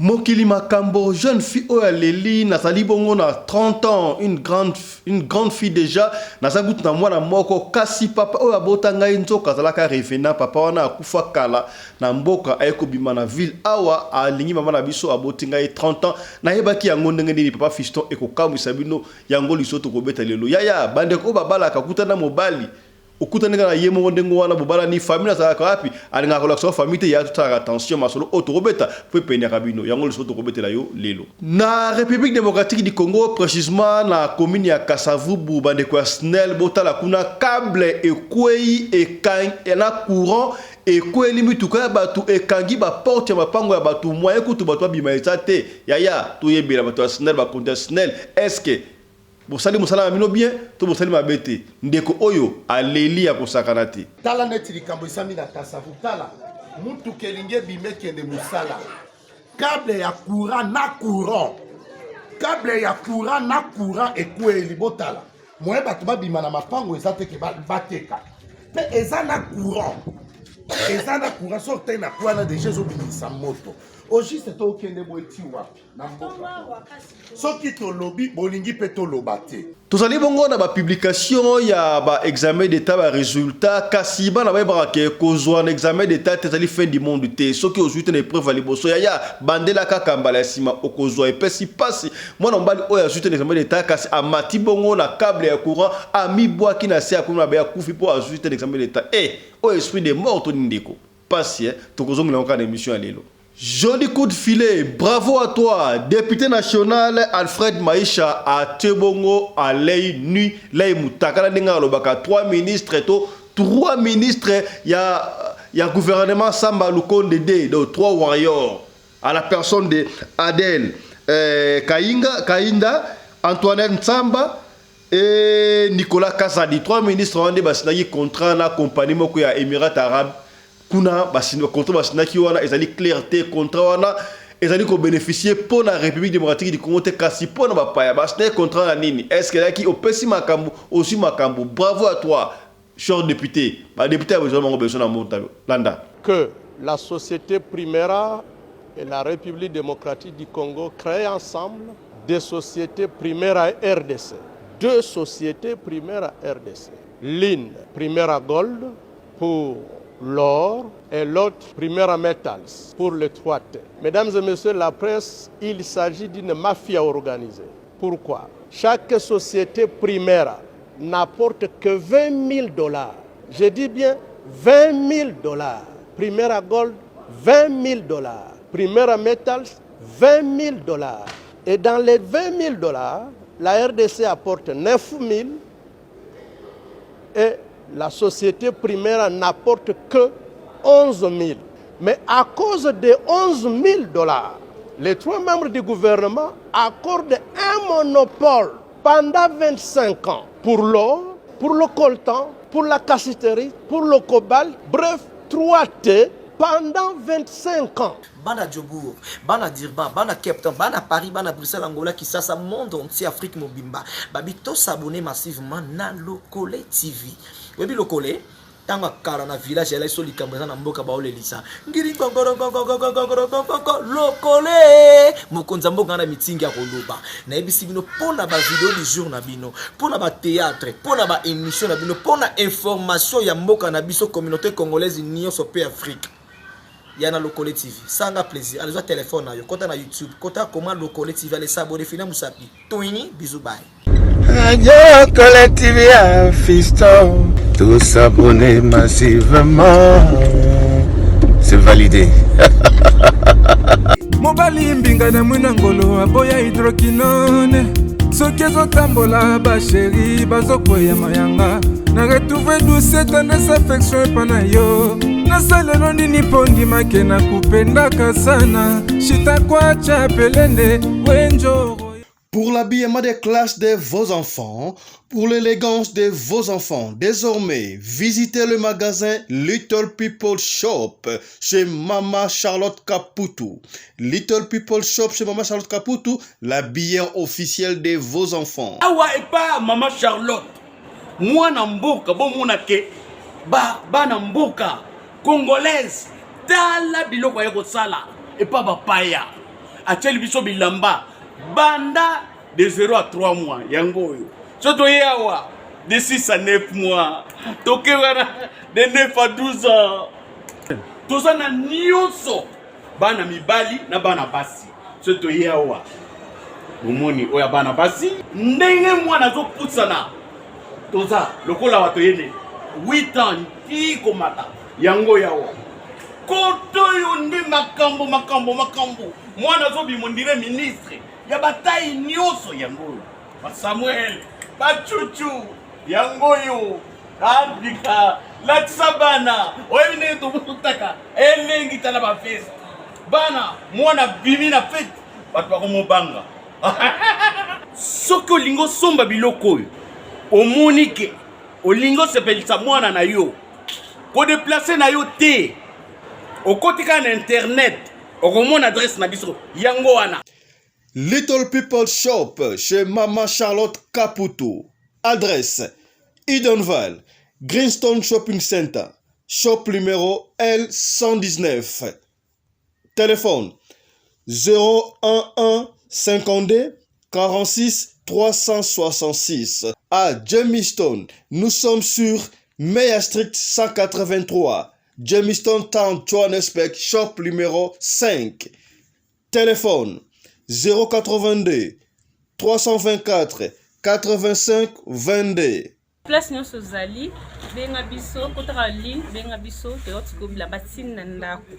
Mokili Makambo, jeune fille Leli, Nazali Bongo na 30 ans, une grande fille déjà, Nazagout na mwana moko, kasi papa Oya Botanga Inzo, Kazalaka Refena, papa wana akufa kala, na mboka ayeko bimana ville, awa alingi mama na biso abotinga 30 ans, na yebaki yango ndenge nini papa fiston eko kamu sabino, yango lisoto kobeta lelo. Yaya, bandeko babala kakuta na mobali. Okuta nega na yemo wondengo wana bobala ni famille za kapi alinga kolakso famille te ya tutara attention masolo otorobeta pe penya kabino yango le soto kobetela yo lelo na République démocratique du Congo précisément na commune ya Kasavubu bandeko SNEL botala kuna câble ekwei ekang na courant ekweli mituka batu ekangi ba porte ya mapango ya batu moyen kutu batu bima ezate yaya to yebela batu SNEL ba compte SNEL est-ce que Bosali musala amino bien, to bosali mabete. Ndeko oyo aleli ya kosakana te. Tala neti likambo isami na Kasavu tala. Mutu kelinge bime kende musala. Câble ya courant na courant. Câble ya courant na courant ekweli botala. Moye batu babima na mapango ezate ke bateka. Pe eza na courant. Eza na courant sorte na kwana déjà zo binisa moto. Oji c'est to kende boiti wapi na mboka. Soki to lobby bolingi pe to lobate. Tozali bongo na ba publication ya ba examen d'état ba résultat kasi ba na ba barake kozwa na examen d'état tezali fin du monde te soki ozuite na épreuve liboso ya bandela kaka mbala sima okozwa epesi pasi mwana mbali oya ozuite na examen d'état kasi amati bongo na câble ya courant ami boaki na se akuna ba ya kufi po ozuite na examen d'état o esprit de mort to ndeko pasi tokozongela encore na émission ya lelo. Joli coup de filet, bravo à toi, député national Alfred Maïcha à Tebongo, à Lei Nui, Lei Moutakala Denga Lobaka, 3 ministres, il y a gouvernement Samba Lukonde de 3 warriors, à la personne de Adel Kainda, Antoinette Nsamba et Nicolas Kassadi, 3 ministres ont des contrats na compagnie moko ya Émirats Arabes. Kuna basina contrat basina ki wana ezali clarté contrat wana ezali ko bénéficier pour la République démocratique du Congo te kasi pour na bapaya basina contrat na nini est-ce que là qui opesi makambu aussi makambu bravo à toi cher député ba député a besoin na montagne landa que la société Primera et la République démocratique du Congo créent ensemble des sociétés Primera RDC, 2 sociétés Primera RDC, l'une Primera Gold pour l'or et l'autre Primera Metals pour le 3T. Mesdames et messieurs la presse, il s'agit d'une mafia organisée. Pourquoi? Chaque société Primera n'apporte que $20,000. Je dis bien $20,000. Primera Gold, $20,000. Primera Metals, $20,000. Et dans les $20,000, la RDC apporte 9,000 et la société Primera n'apporte que 11,000. Mais à cause de $11,000, les 3 membres du gouvernement accordent un monopole pendant 25 ans pour l'or, pour le coltan, pour la cassiterie, pour le cobalt, bref, 3T pendant 25 ans. Bana Djobour, Bana Dirban, Bana Cape Town, Bana Paris, Bana Bruxelles, Angola, Kinshasa, monde entier, Afrique, Mobimba. Babito s'abonner massivement na Lokole TV. Webi Lokole, tanga kara na village ya iso likambo na mboka baole lisa. Ngiri Lokole, mokonza mboka na meeting ya koloba. Na ebisi bino pona ba vidéo du jour na bino, pona ba théâtre, pona ba émission na bino, pona information ya mboka na biso communauté congolaise union sope Afrique. Yana Lokole TV, sanga plaisir. Allez, téléphone na yo, kota na YouTube, kota comment Lokole TV, allez s'abonner, fina musapi. Toini, bisous, bye. Radio Lokole TV, fiston. Tous s'abonner massivement. C'est validé. Mobali mbinga na mwinangolo aboya hydroquinone. Soki ezotambola ba chéri bazokwea mayanga. Na retrouver douce tendresse affection epana yo. Nasalelo nini pondi makena kupendaka sana. Shita kwacha pelende wenjo. Pour l'habillement des classes de vos enfants, pour l'élégance de vos enfants, désormais, visitez le magasin Little People Shop chez Mama Charlotte Caputo. Little People Shop chez Mama Charlotte Caputo, l'habillement officiel de vos enfants. Awa et pas Mama Charlotte. Moi namboka bon monake ba namboka congolaise tala biloko ya kosala et pas bapaya. acheli biso bilamba banda de 0 à 3 mois yango yo so toyewa de 6 à 9 mois tokewara de 9 à 12 ans tozana nyonso bana mibali na bana basi so toyewa omoni oya bana basi ndenge mwana zo putsana toza lokola wato yene 8 ans ti komata yango yawa koto yo ndi makambo mwana zo bimondire ministre ya bataille nyonso yango ba Samuel ba Chuchu yango yo andika la tsabana oyine to mutaka elengi tala ba fest bana mwana bimi na fete batu bakomobanga soki olingo somba biloko oyo omoni ke olingo sepelisa mwana na yo kodeplace na yo te okotika na internet okomona adresse na biso yango wana. Little People Shop chez Maman Charlotte Caputo. Adresse Edenval, Greenstone Shopping Center, shop numéro L119. Téléphone 011 52 46 366. À Jamestown, nous sommes sur Meyer Street 183. Jamestown Town, Johannesburg, shop numéro 5. Téléphone 082 324 85 22. Place nyonso zali benga biso kotaka ligne benga biso teotikobila batina ndako.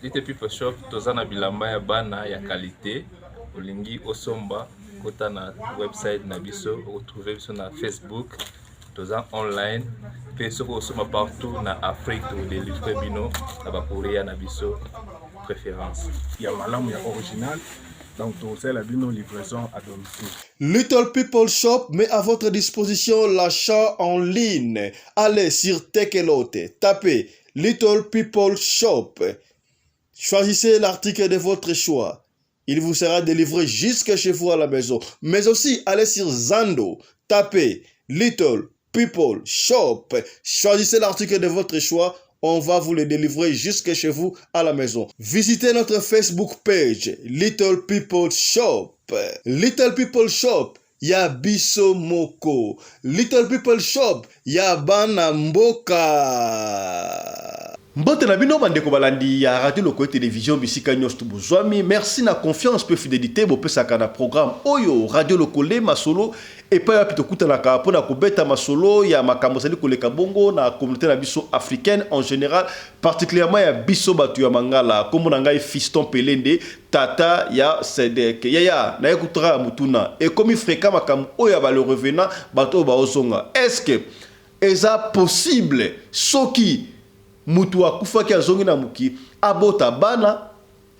Little People Shop toza na bilamba ya bana ya qualité olingi osomba kota na website na biso retrouver biso na Facebook toza online pe soko osoma partout na Afrique to délivrer bino na ba courrier na biso préférence ya malamu ya original. Donc, c'est la livraison à domicile. Little People Shop met à votre disposition l'achat en ligne. Allez sur Tekelote, tapez Little People Shop. Choisissez l'article de votre choix. Il vous sera délivré jusque chez vous à la maison. Mais aussi, allez sur Zando, tapez Little People Shop. Choisissez l'article de votre choix. On va vous le délivrer jusque chez vous à la maison. Visitez notre Facebook page, Little People Shop. Little People Shop, ya biso moko. Little People Shop, ya bana mboka. Mbote na bino bandeko balandi ya radio loko télévision bisika nyos tubuzwami. Merci na confiance pe fidélité bo pesaka na programme oyo radio lokole masolo et pas pito kutanaka pona kobeta masolo ya makambo sali koleka bongo na communauté na biso africaine en général, particulièrement ya biso batu ya mangala comme na ngai Fiston Pelende tata ya Sedek ya na ekutra mutuna et comme fréquent makambo oyo ba le revenant bato ba ozonga. Est-ce que eza possible soki mutu akufaki azongi na muki abota bana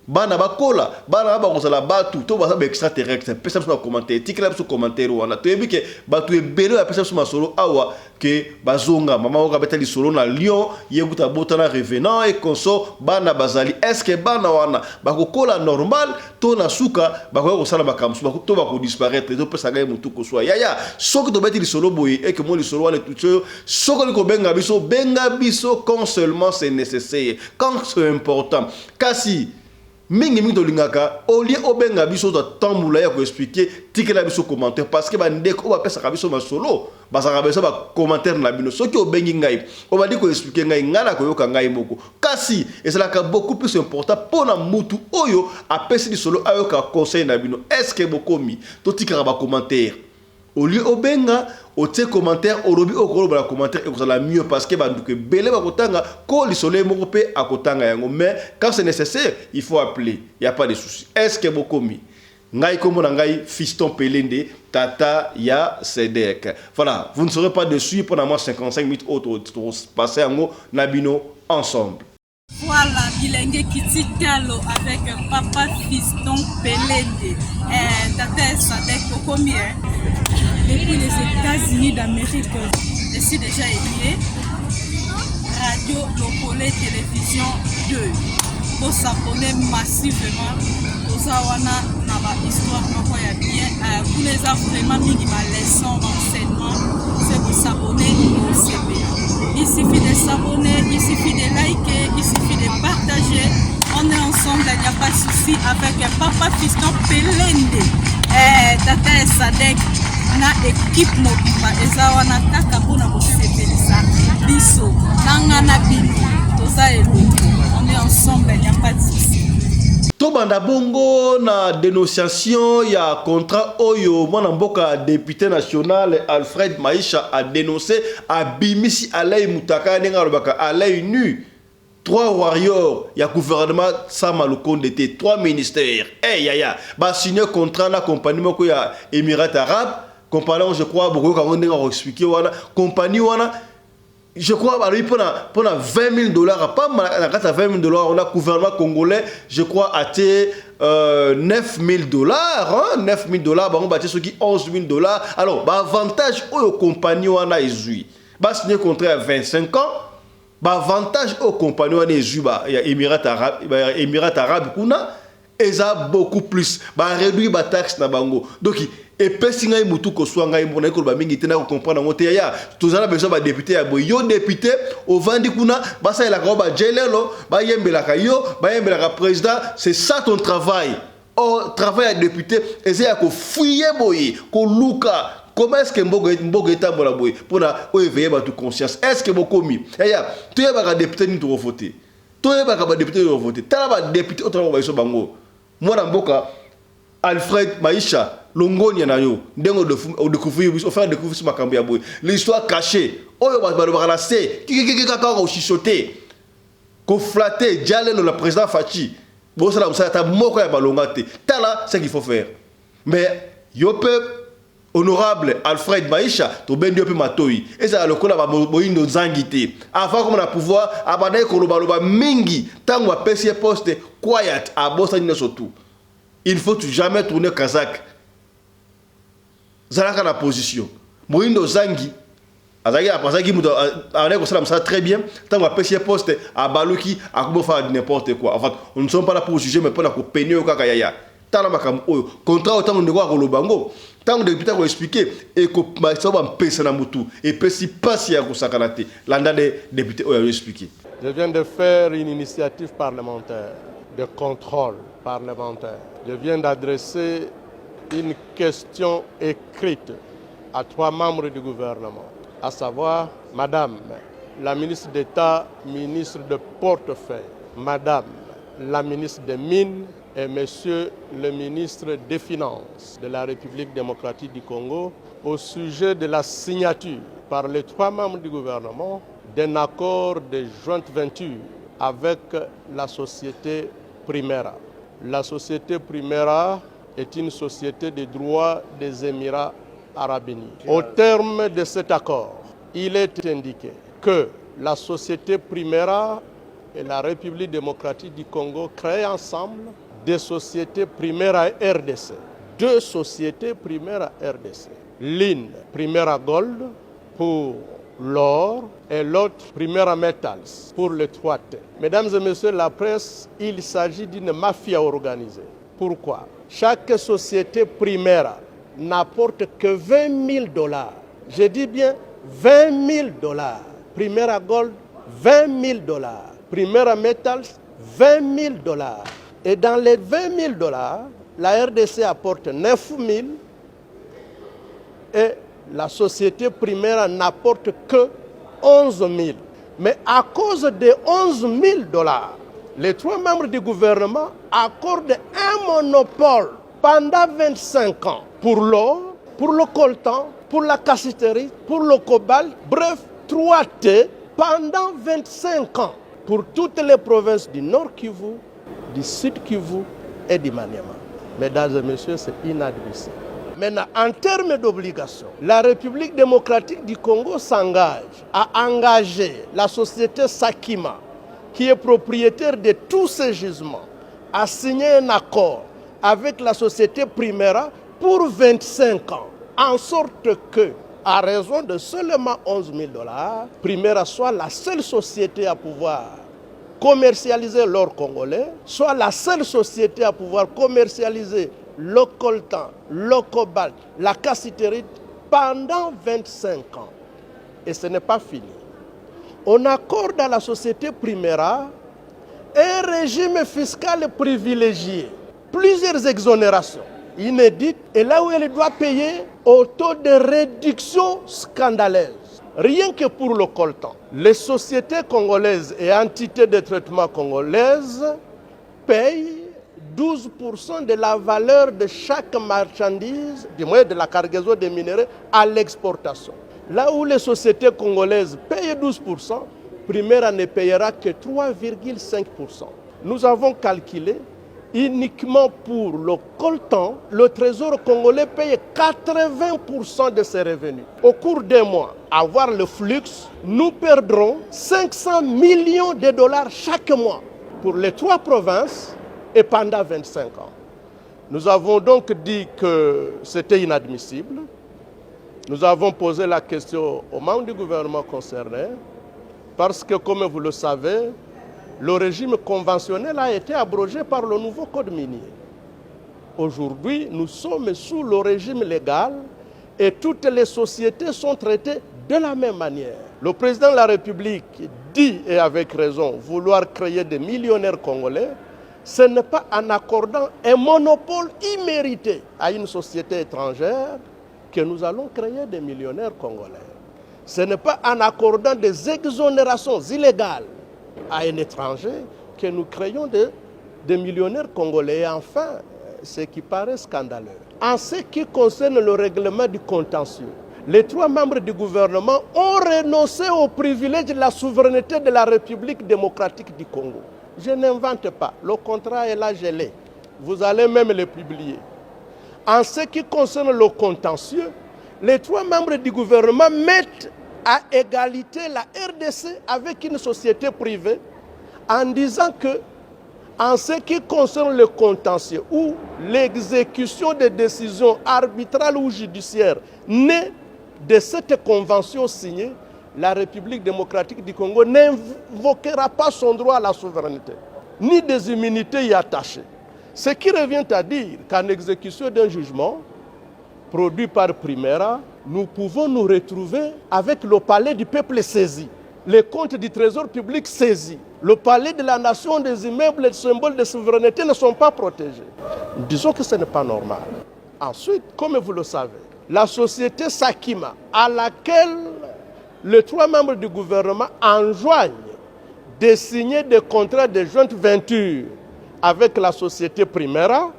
bakola bana bakozala batu to baza ba extraterrestre pesa biso na commentaire tikela biso commentaire wana toyebi ke batu ebele ya pesa biso masolo awa ke bazonga mama oka beta lisolo na Lyon yeguta bota na revenant et conso bana bazali. Est-ce que bana wana bakokola normal to na suka bakoya kosala makamsu to bako disparaître to pesa ga mutu ko swa ya soko to beti lisolo boye et que mo lisolo wana tout soko liko benga biso quand seulement c'est nécessaire, quand c'est important. Kasi mingi tolingaka olie obenga biso to tambula ya ko expliquer tikela biso commentaire parce que ba ndeko ba pesa biso masolo basaka biso ba commentaire na bino soki obengi ngai o ba di ko expliquer ngai ngana ko yoka ngai moko kasi esalaka beaucoup plus important pona mutu oyo apesi solo ayoka conseil na bino. Est-ce que bokomi to tikara ba commentaire olie obenga otie commentaire olobi okoloba la commentaire et la mieux parce que banduke belé bakotanga ko lisole moko pe akotanga yango. Mais quand c'est nécessaire il faut appeler, il y a pas de souci. Est-ce que bokomi ngai komo na ngai Fiston Pelende tata ya Sedek. Voilà, vous ne serez pas dessus pendant moi 55 minutes autres passer yango na bino ensemble. Voilà, Bilenge Kititalo avec papa Fiston Pelende. Tata Sadek combien? Depuis les États-Unis d'Amérique, je suis déjà lié. Radio Lokole Télévision 2. Pour s'abonner massivement. Pour ça, on a une histoire bien. Pour les gens vraiment mis ma leçon d'enseignement, c'est pour s'abonner au CB. Il suffit de s'abonner, il suffit de liker, il suffit de partager. on est ensemble, il n'y a pas de souci avec Papa Fiston Pelende, Tata Sadek, na équipe mobimba, ezawana kaka pona kosepelisa biso, nanga na bino, toza elongo, on est ensemble, il n'y a pas de souci. Tobanda bongo na dénonciation ya contrat oyo mwana mboka député national Alfred Maïcha a dénoncé a bimisi Alain Moutaka nenga lobaka Alain nu 3 warriors ya gouvernement Sama Lukonde d'été 3 ministères yaya ba signé contrat na compagnie moko ya Émirats Arabes compagnie je crois beaucoup quand on a expliqué wana compagnie wana je crois pour 20 000 $, pas mal, 20 000 $, on a le gouvernement congolais, je crois, a été 9 000 $, hein? 9 000 $, on a ceux qui 11 000 $. Alors, avantage aux compagnies, on a eu, signé contrat à 25 ans, avantage aux compagnies, on a eu, il y a Émirats Arabes, et ça beaucoup plus, réduit la taxe na bango. Donc, et pesi ngai mutu ko swanga imbo na ko ba mingi tena ko comprendre ngote ya tozala besoin ba député ya boy yo député au vandi kuna basa ila ko ba jelelo ba yembela ka yo ba yembela ka président c'est ça ton travail oh travail à député essayer ko fouiller boy ko luka comment est-ce que mbogo etambola boy pour na o éveiller ba tu conscience est-ce que bokomi ya tu ya ba député ni to voter to ya ba député to voter tala ba député o tala ba iso bango mwana mboka Alfred Maïcha Longoni na yo ndengo de découvrir ce makambo ya boy l'histoire cachée oyo ba la c'est qui kaka ko chichoter ko flatter diale le président Fachi bon ça la ta moko ya balongate tala ce qu'il faut faire mais yo peuple honorable Alfred Maïcha to bendio pe matoi et ça le kola ba boyindo nzangité avant comme na pouvoir abanaye ko loba mingi tango apesi poste quiet a bossa ni surtout il faut jamais tourner kazak zalaka la position moindo zangi azaki muto avec ça ça très bien tant va pêcher poste à baluki à comment faire n'importe quoi en fait on ne sommes pas là pour juger mais pour la peiner au kaka yaya tala makam oyo contrat autant de ko lobango tant de député ko expliquer et ko ça va pesa na mutu et pesi passe ya ko sakanate landa de député oyo expliquer. Je viens de faire une initiative parlementaire de contrôle parlementaire. Je viens d'adresser une question écrite à 3 membres du gouvernement, à savoir Madame la ministre d'État, ministre de portefeuille, Madame la ministre des Mines et Monsieur le ministre des Finances de la République démocratique du Congo au sujet de la signature par les 3 membres du gouvernement d'un accord de joint venture avec la société Primera. La société Primera est une société de droit des Émirats Arabes Unis. Au terme de cet accord, il est indiqué que la société Primera et la République démocratique du Congo créent ensemble des sociétés Primera RDC. 2 sociétés Primera RDC. L'une, Primera Gold, pour l'or, et l'autre, Primera Metals, pour le 3T. Mesdames et messieurs la presse, il s'agit d'une mafia organisée. Pourquoi? Chaque société Primera n'apporte que 20 000 $. Je dis bien 20 000 $. Primera Gold, 20 000 $. Primera Metals, 20 000 $. Et dans les 20 000 $, la RDC apporte 9 000 et la société Primera n'apporte que 11 000. Mais à cause de 11 000 $, les 3 membres du gouvernement accordent un monopole pendant 25 ans pour l'or, pour le coltan, pour la cassiterie, pour le cobalt, bref, 3T pendant 25 ans pour toutes les provinces du Nord Kivu, du Sud Kivu et du Maniema. Mesdames et messieurs, c'est inadmissible. Maintenant, en termes d'obligation, la République démocratique du Congo s'engage à engager la société Sakima, qui est propriétaire de tous ces gisements, à signer un accord avec la société Primera pour 25 ans, en sorte que, à raison de seulement 11 000 $, Primera soit la seule société à pouvoir commercialiser l'or congolais, soit la seule société à pouvoir commercialiser le coltan, le cobalt, la cassiterite pendant 25 ans. Et ce n'est pas fini. On accorde à la société Primera un régime fiscal privilégié, plusieurs exonérations inédites, et là où elle doit payer au taux de réduction scandaleuse. Rien que pour le coltan, les sociétés congolaises et entités de traitement congolaises payent 12% de la valeur de chaque marchandise, du moins de la cargaison des minéraux, à l'exportation. Là où les sociétés congolaises payent 12%, Primera ne payera que 3,5%. Nous avons calculé uniquement pour le coltan, le Trésor congolais paye 80% de ses revenus. Au cours des mois, à voir le flux, nous perdrons 500 millions de dollars chaque mois pour les 3 provinces et pendant 25 ans. Nous avons donc dit que c'était inadmissible. Nous avons posé la question aux membres du gouvernement concerné parce que, comme vous le savez, le régime conventionnel a été abrogé par le nouveau code minier. Aujourd'hui, nous sommes sous le régime légal et toutes les sociétés sont traitées de la même manière. Le président de la République dit, et avec raison, vouloir créer des millionnaires congolais. Ce n'est pas en accordant un monopole immérité à une société étrangère que nous allons créer des millionnaires congolais. Ce n'est pas en accordant des exonérations illégales à un étranger que nous créons des millionnaires congolais. Et enfin, ce qui paraît scandaleux, en ce qui concerne le règlement du contentieux, les 3 membres du gouvernement ont renoncé au privilège de la souveraineté de la République démocratique du Congo. Je n'invente pas, le contrat est là gelé. Vous allez même le publier. En ce qui concerne le contentieux, les 3 membres du gouvernement mettent à égalité la RDC avec une société privée en disant que, en ce qui concerne le contentieux ou l'exécution des décisions arbitrales ou judiciaires nées de cette convention signée, la République démocratique du Congo n'invoquera pas son droit à la souveraineté, ni des immunités y attachées. Ce qui revient à dire qu'en exécution d'un jugement produit par Primera, nous pouvons nous retrouver avec le palais du peuple saisi, les comptes du trésor public saisis, le palais de la nation, des immeubles, les symboles de souveraineté ne sont pas protégés. Disons que ce n'est pas normal. Ensuite, comme vous le savez, la société Sakima, à laquelle les 3 membres du gouvernement enjoignent de signer des contrats de jointe venture avec la société Primera,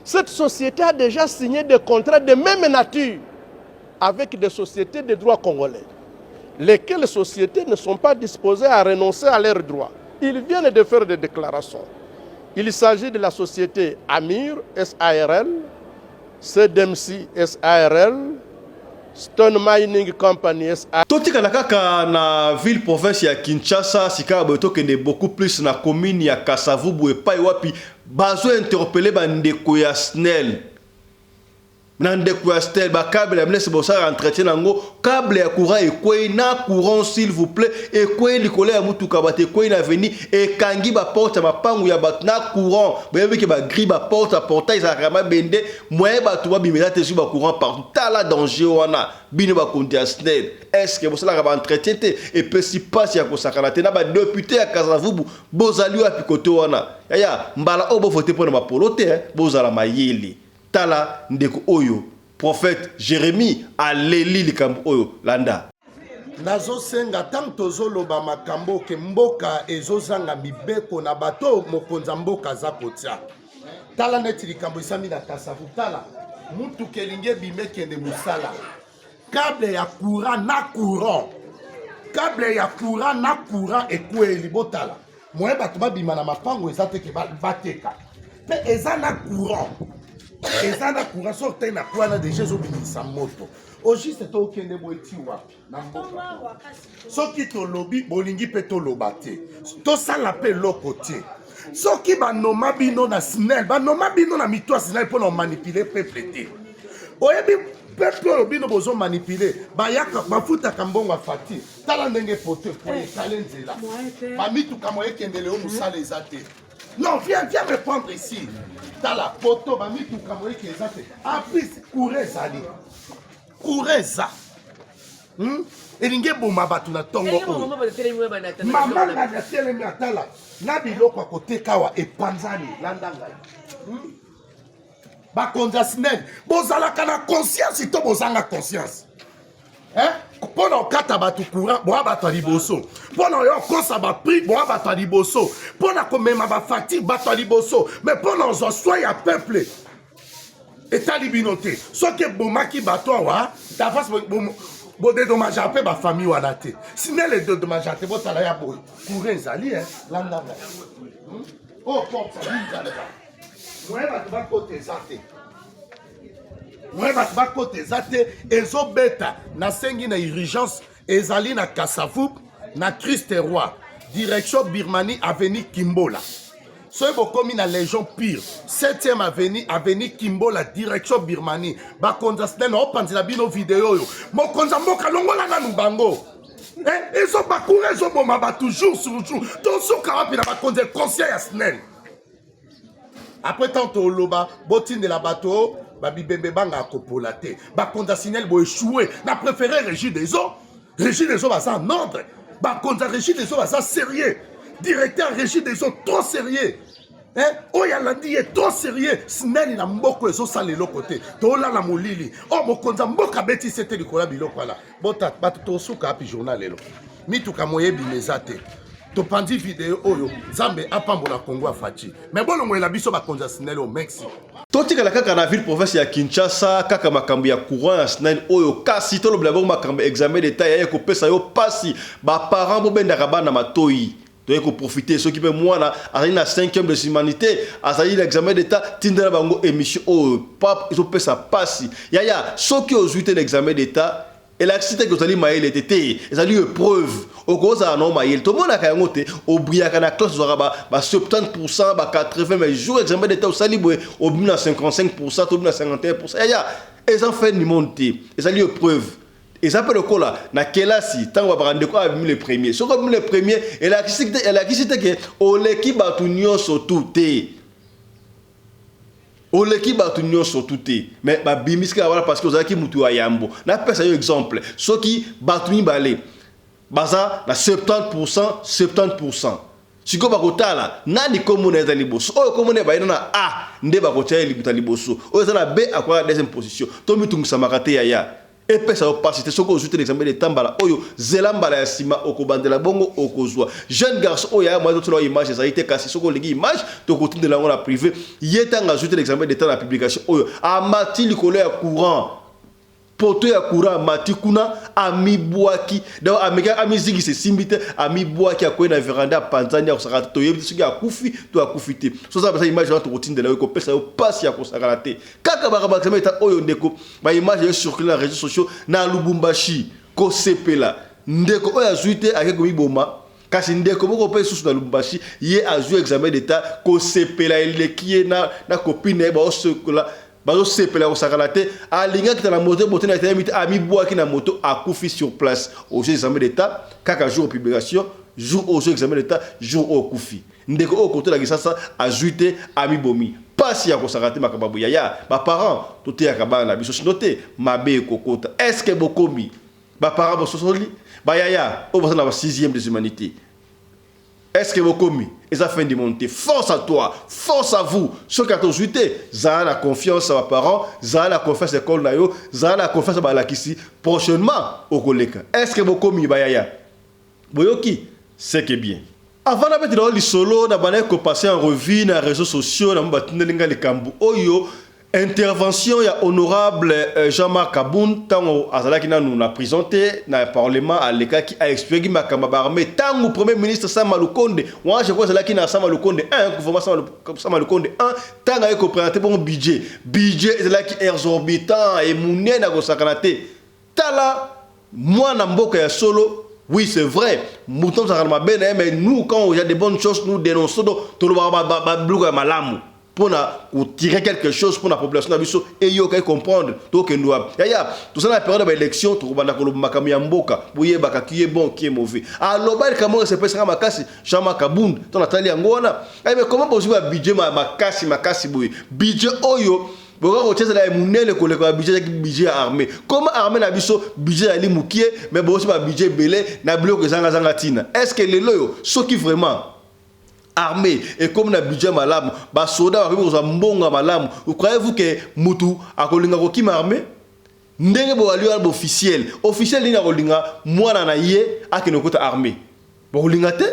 cette société a déjà signé des contrats de même nature avec des sociétés de droit congolais, lesquelles sociétés ne sont pas disposées à renoncer à leurs droits. Ils viennent de faire des déclarations. Il s'agit de la société Amir SARL, CDMC SARL, Stone Mining Company SA. Totika kaka na ville province ya Kinshasa sika boto kende beaucoup plus na commune ya Kasavubu epai wapi bazo interpeller bandeko ya SNEL. Nandeko ya SNEL ba câble ya mlese bosa entretien nango câble ya courant ekwei na courant s'il vous plaît ekwei likolo ya mutuka bate ekwei na veni ekangi ba porte ya mapangu ya bat na courant bebe ke ba gri ba porte à portail za kama bende moye ba tuba bimela te su ba courant partout tala danger wana bino ba konti ya SNEL. Est-ce que bosala ka ba entretien te et pe si passe ya kosakana te na ba député ya Kasavubu bozali wa pikoto wana yaya mbala obo voter pour ma polote bozala mayeli tala ndeko oyo prophète Jérémie aleli likambo oyo landa nazo senga tant tozoloba makambo ke mboka ezozanga mibeko na bato mokonza mboka za kotia tala neti likambo isami na Kasavu tala mutu kelinge bimekende musala câble ya courant na courant câble ya courant na courant ekweli botala moye bato babima na mapango ezate ke bateka pe ezana courant ezana courant sorte na kwana déjà zobimisa moto au juste to okende boeti wapi na mboka soki to lobi bolingi pe to lobate to sala pe lokote soki banoma bino na SNEL banoma bino na mitwa SNEL pour no manipuler peuple te oyebi peuple bino bozo manipuler bayaka bafuta kambongo afati tala ndenge poto pour kalenzela bamitu kamo ekendele o musala ezate. Non, viens me prendre ici. Dans la photo, bami tout comme qui est en plus courez ça. elingi eboma bato na ntongo oyo mama ngani atelemi atala na biloko akoteka awa epanzani landa ngai bakonzi ya SNEL bozalaka na conscience to bozanga conscience mpo na okata bato courant boya bato ya liboso mpo na oyo okosa baprix boya bato ya liboso mpo na komema bafacture bato ya liboso mais mpo na ozwa soi ya peuple etali bino te soki ebomaki bato awa tafasi bodedomage mpe bafamille wana te SNEL ededomage te botala ya boye courant ezali landanga oyo porte ezali moye bato bakota eza te moye bato bakota eza te ezobeta nasengi na urgence ezali na Kasavubu na Christ Roi direction Birmanie avenue Kimbola soki bokomi na Légion Pire 7e avenue Kimbola direction Birmanie bakonzi ya SNEL opanzela bino video oyo mokonzi ya mboka longola nanu bango ezobakura ezoboma bato jour sur jour tosuka wapi na bakonzi conscient ya SNEL après tant toloba botindela bato babibembe banga kopola te bakonzi ya SNEL bo échoué na préféré Régis des eaux baza en ordre bakonzi ya Régis des eaux baza sérieux directeur Régis des eaux trop sérieux oyo alandi ye trop sérieux SNEL na mboko ezosala eloko te tolala molili oyo mokonzi ya mboka abetisi ete likolo ya biloko wana bato tosuka api journal lelo mituka moyebi meza te topandi video oyo Nzambe apambola Kongo afaci mais bolongwela biso bakonzi ya SNEL au Mexique totikala kaka na ville province ya Kinshasa kaka makambo ya courant ya SNEL oyo kasi tolobela bongo makambo examen d'état ya kopesa yo pasi baparent bobendaka bana matoi toye koprofite soki mpe mwana azali na 5e de humanité azali na examen d'état tindela bango émission oyo pape ezopesa pasi yaya soki ozwi te na examen d'état elakisite ke ozali mayele te te ezali épreuve okozala no mayele tomonaka yango te obriaka na classe ozwaka ba 70% ba 80 mais jour examen d'état osali boye obimi na 55% tobimi na 51% yaya eza fin du monde te ezali épreuve eza mpe lokola na kelasi ntango babakandeko abimi le premier soki obimi le premier elakisite ke oleki bato nyonso tu te oleki bato nyonso tu te mais babimisika wana parce que ozalaki mutu ya yambo napesa yo exemple soki bato mibale baza na 70% sikoyo bakotala nani komona eza liboso oyo komona bayina na A nde bakotia libuta liboso oyo eza na B akoya deuxième position to mitungisamaka te yaya epesa yo pasi te soki ozwi te l'examen de tambala oyo zela mbala ya nsima okobandela bongo okozwa jeune garçon oyo aya mwa totola image ezali te kasi soki olingi image tokotindela yango na privé ye ntango azwi te l'examen de temps na publication oyo amati likolo ya courant poto ya courant amati kuna amibwaki donc amizingisa esimbi te amibwaki akoye na veranda ya panzani akosakala te toyebi te soki akufi to akufi te soza basa image wana tokotindela yo kopesa yo pasi ya kosakala te kaka bakaba examen eta oyo ndeko baimage yo circule na réseaux sociaux na Lubumbashi kosepela ndeko oyo azwi te ake komiboma kasi ndeko moko mpe susu na Lubumbashi ye azwi examen d'etat kosepela eleki ye na copine ye baosekola bazosepela kosakala te alingaki ta na moto bote na etayemi te amibwaki na moto akufi sur place ozwi examen d'etat kaka jour publication jour ozwi examen d'etat jour oyo okufi ndeko oyo kotelaki sasa azwi te amibomi pasi ya kosakala te makambo yaya baparent toteyaka bana na biso sino te mabe ekokota estce bokomi baparent bososoli bayaya oyo baza na ba 6e des humanités. Est-ce que vous commis? Et ça fait de monter. Force à toi, force à vous. Ceux qui ont aujourd'hui, ça a la confiance à vos parents, ça a la confiance à l'école, ça a la confiance à la kisi. Prochainement, au collègue. Est-ce que vous commis? Bayaya. Boyoki, c'est que bien. Avant de mettre le solo, on a passé en revue dans les réseaux sociaux, on a mis les cambu. Oyo. Intervention ya honorable Jean-Marc Aboun tango azalaki nanu na présenté na parlement à l'état qui a expliqué makamba barmé tango premier ministre Sama Lukonde moi je crois azalaki na Sama Lukonde 1 gouvernement Sama Lukonde 1 tango ay ko présenter bon budget ezalaki exorbitant et munene na ko sakanate tala moi na mboka ya solo. Oui, c'est vrai. Mouton mais nous quand il y a des bonnes choses nous dénonçons to lo ba bloquer malamu. Pour tirer quelque chose pour la population d'Abisso et yo comprendre donc nous yaya tout ça la période d'élection tout banda ko makami ya mboka boye baka qui est bon qui est mauvais alors bal comment se pesa makasi Jean-Marc Aboun ton atali yango wana mais comment possible budget makasi boye budget oyo boka ko tshela e munene ko le ko budget armée comment armée na biso budget ali mukie mais bo aussi ba budget belé na biloko zanga tina est-ce que le loyo soki vraiment armée et comme na budget malamu ba soda ba ko za mbonga malamu croyez-vous que mutu akolinga ko kima armée ndenge bo ali albo officiel ni na kolinga mwana na ye akino kota armée bo kolinga te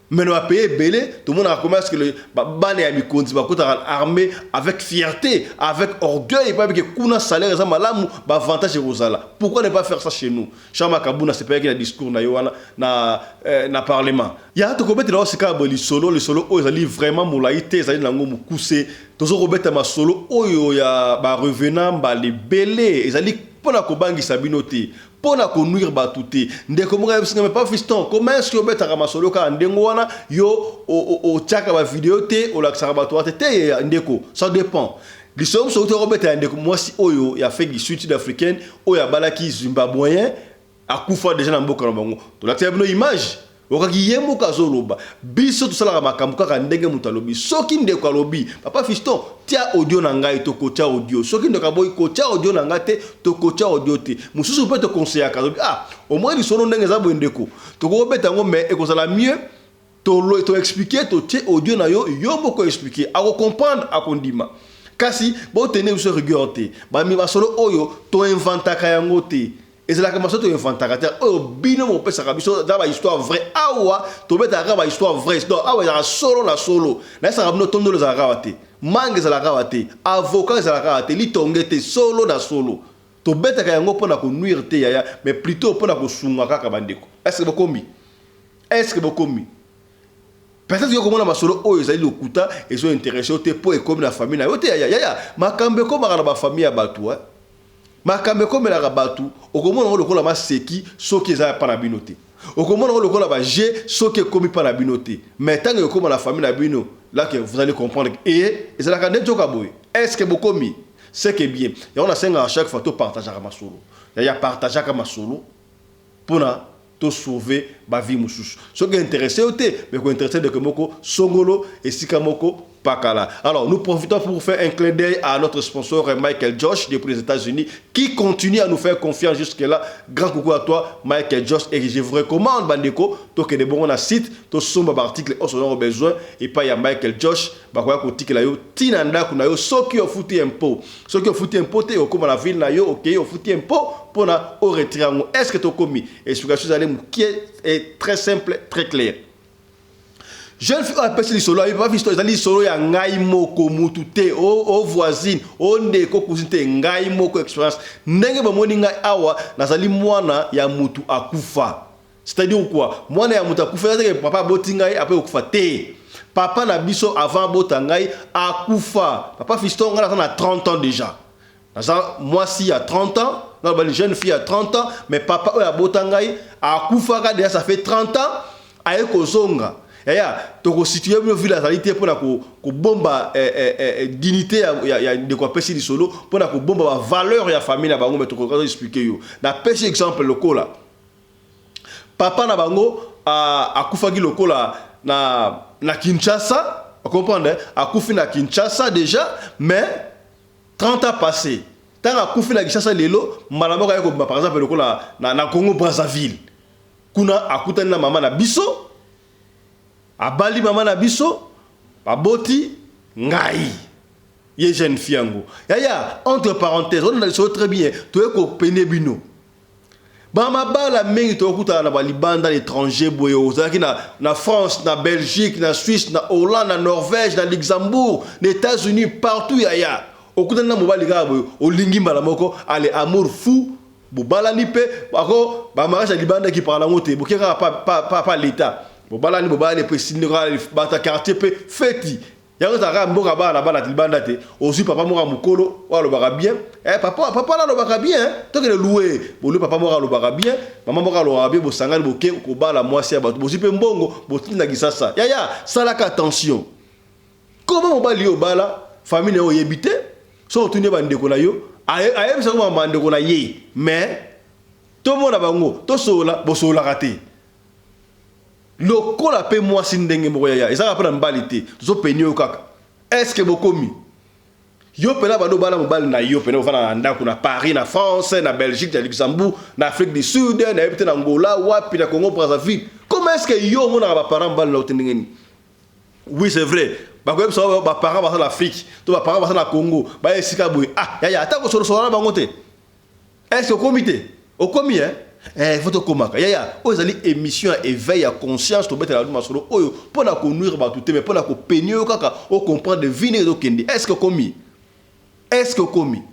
mais on va payer belé tout le monde a commencé que le bane ya mikonzi ba kota armée avec fierté avec orgueil pas que kuna salaire za malamu ba avantage rozala pourquoi ne pas faire ça chez nous chama kabuna c'est pas que le discours na yoana na parlement ya to kobeta na osika boli solo le solo o ezali vraiment molaité ezali nango mukuse tozo kobeta ma solo oyo ya ba revenant ba les belé ezali pona kobangisa binote pona ko nuire batuté ndeko mo mais pas fiston comment est-ce que obeta ma solo ka ndengo wana yo o tchaka ba vidéo te o la sabato te ndeko ça dépend lisom so to obeta ndeko moi si oyo ya fait du sud-africaine oyo balaki zimbabwéen akufa déjà na mboka na bango to la tebno image okaki yemo kazoloba biso to sala makambo kaka ndenge mutalobi soki ndeko alobi papa fiston tia audio na ngai to ko tia audio soki ndeko boy ko tia audio na ngate to ko tia audio te mususu peut te conseiller kazobi au moins lisono ndenge za bo ndeko to ko beta ngo mais ekozala mieux to expliquer to tia audio na yo boko expliquer a comprendre a kondima kasi bo tenir ce rigueur te ba mi basolo oyo to inventa kayango te et c'est là que je invente oh bino mon père ça biso dans ma histoire vraie awa to beta ka ba histoire vraie donc awa ya solo na ça rabno tondo les arawate mange za la rawate avocat za la rawate li tongete solo to beta ka yango pona ko nuire te ya mais plutôt pona ko sunga kaka bandeko est-ce que bokomi peut-être que comme na masolo oyo ezali lokuta ezo intéressé te po e comme la famille na yo te ya makambe ko mara na ba famille ya batu makambe comme la rabatu okomona lokola maseki soki eza pa na binote okomona lokola ba G soki komi pa na binote mais tant que comme la famille na bino là que vous allez comprendre et c'est la kande joka boy est-ce que bokomi c'est que bien et on a cinq à chaque fois to partager ma solo ya partager ma solo pour to sauver ba vie mususu so que intéressé oté mais ko intéressé de que moko songolo et sikamoko pakala. Alors nous profitons pour faire un clin d'œil à notre sponsor Michael Josh depuis les États-Unis qui continue à nous faire confiance jusque là. Grand coucou à toi Michael Josh et je vous recommande bandeko to que de bon on a site to somba article au son besoin et pas ya Michael Josh ba kwa ko tikela yo tinanda kuna yo soki o futi impôt te o comme la ville na yo OK o futi impôt pona au retirer est-ce que to commis explication allez qui est très simple très clair. Jeune fille a passé solo, il va faire des solo ya ngai moko mutu te o voisine o ndeko cousine te ngai moko expérience ndenge ba moni ngai awa nazali mwana ya mutu akufa. C'est-à-dire quoi? Mwana ya mutu akufa c'est que papa boti ngai après okufa te. Papa na biso avant bota ngai akufa. Papa fiston ngala na 30 ans déjà. Moi si à 30 ans, non les jeunes filles à 30 ans, mais papa o ya bota ngai akufa ka déjà ça fait 30 ans aye kozonga. Ya toko situer une ville réalité pour ko bomba dignité ya de quoi pesi solo pour ko bomba valeur ya famille na bango mais toko expliquer yo na pesi exemple lokola papa na bango akufaki lokola na Kinshasa vous comprenez akufi na Kinshasa déjà mais 30 ans passé tant akufi na Kinshasa lelo malamo ka ko par exemple lokola na Congo Brazzaville kuna akutani na mama na biso abali mama na biso baboti ngai ye jeune fille yango ya entre parenthèses on a les choses très bien to ko pene bino ba mabala mingi to kuta na balibanda l'étranger boye ozaki na France na Belgique na Suisse na Hollande na Norvège na Luxembourg les États-Unis partout ya okuta na mobali ga boye olingi mbala moko ale amour fou bobala ni pe bako ba mariage libanda qui parla ngote bokeka pas l'état bobala ni bobala président bata quartier pe feti yango ta mboka bana bana tilbanda te ozu papa moko mukolo walo baka bien papa la lo baka bien to que louer bolu papa moko lo baka bien maman moko lo baka bien bo sangani boke ko bala mwasi ya bato bozu pe mbongo botinda kisasa ya salaka attention comment mobali yo bala famille yo yebite so tuni bandeko na yo aye bisa ko bandeko na ye mais to mona bango to sola bo sola raté lokola pe mwasi ndenge moko ya ezaka pa na mbali te zo penyo kaka est-ce que bokomi Yo pena bando bala mobile na yo pena vana ndako na Paris na France na Belgique na Luxembourg na Afrique du Sud na peut na Angola wapi na Congo Brazzaville. Comment est-ce que yo mona ba parents bal na otendengeni? Oui, c'est vrai. Ba ko so ba parents ba na Afrique, to ba parents ba na Congo, ba esika boy. Ah, ya ta ko so na bango te. Est-ce au comité? Au comité hein? Faut to komaka. Ya, ozali émission éveil à conscience to mettre la masolo oyo pour na ko nuire ba tout mais pour na ko penyo kaka o comprendre de venir do kendi. Est-ce que commis? Est-ce que commis?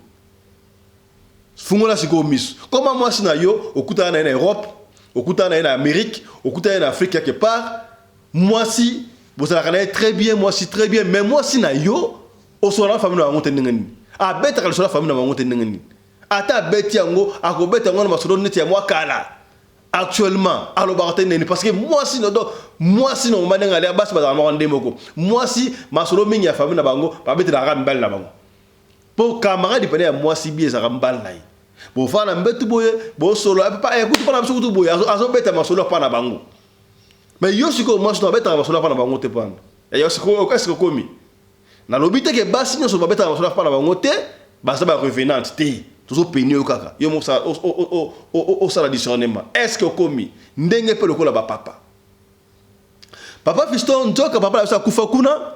Fungola siko mis. Comment moi sina yo okuta na Europe, okuta na Amérique, okuta na Afrique quelque part, moi si vous allez très bien, moi si très bien, mais moi si na yo o so la famille na monte ngeni. A beta ka so la famille na monte ngeni. Ata beti yango akobeta ngo na masolo neti ya moi kala. Actuellement, alors parce que moi si non manenga le basi ba mande moko. Moi si masolo mingi ya famille na bango, ba beta na rambal na bango. Pour camarade dépendait à moi si bien ça rambal là. Pour faire un bête boye, bon solo, pas écoute pas la chose boye, azo bête ma solo pas na bango. Mais yo siko moi je bête ma solo pas na bango te prendre. Et yo siko qu'est-ce que commis? Na lobité que basi non so bête ma solo pas na bango te, ba ça ba revenante te. Toujours pénieux kaka. Yo mo ça au ça la discernement. Est-ce que commis? Ndenge pe lokola ba papa. Papa fiston njoka papa ça kufa kuna.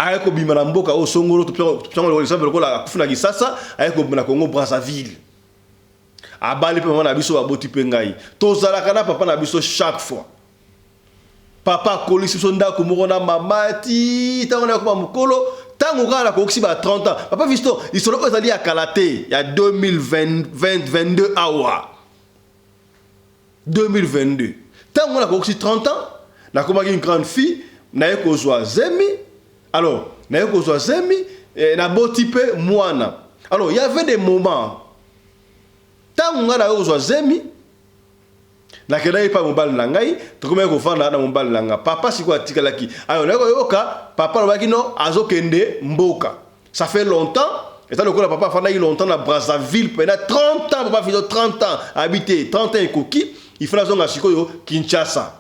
Ayeko bima na mboka o songolo tupiongo exemple ko la kufuna kisasa ayeko bima na Congo Brazzaville abali pe mwana biso aboti pe ngai tozala kana papa na biso chaque fois papa kolisi biso ndako moko na mamati tango na ko mukolo tango kala ko oksi ba 30 ans papa visto isolo ko ezali ya kalate ya 2022 awa 2022 tango na ko oksi 30 ans na komaki une grande fille na yeko zwa zemi. Alors, na yoko zemi na botipe mwana. Alors, il y avait des moments tant nga na yoko zemi na kela pa mobile na ngai to komeka ko fanda na mobile na nga papa siko atikalaki. Alors, na yoka papa lobaki no azokende mboka. Ça fait longtemps et tant que papa fanda longtemps na Brazzaville pendant 30 ans papa fait 30 ans habité 30 ans ekoki il fait la zone à sikoyo Kinshasa.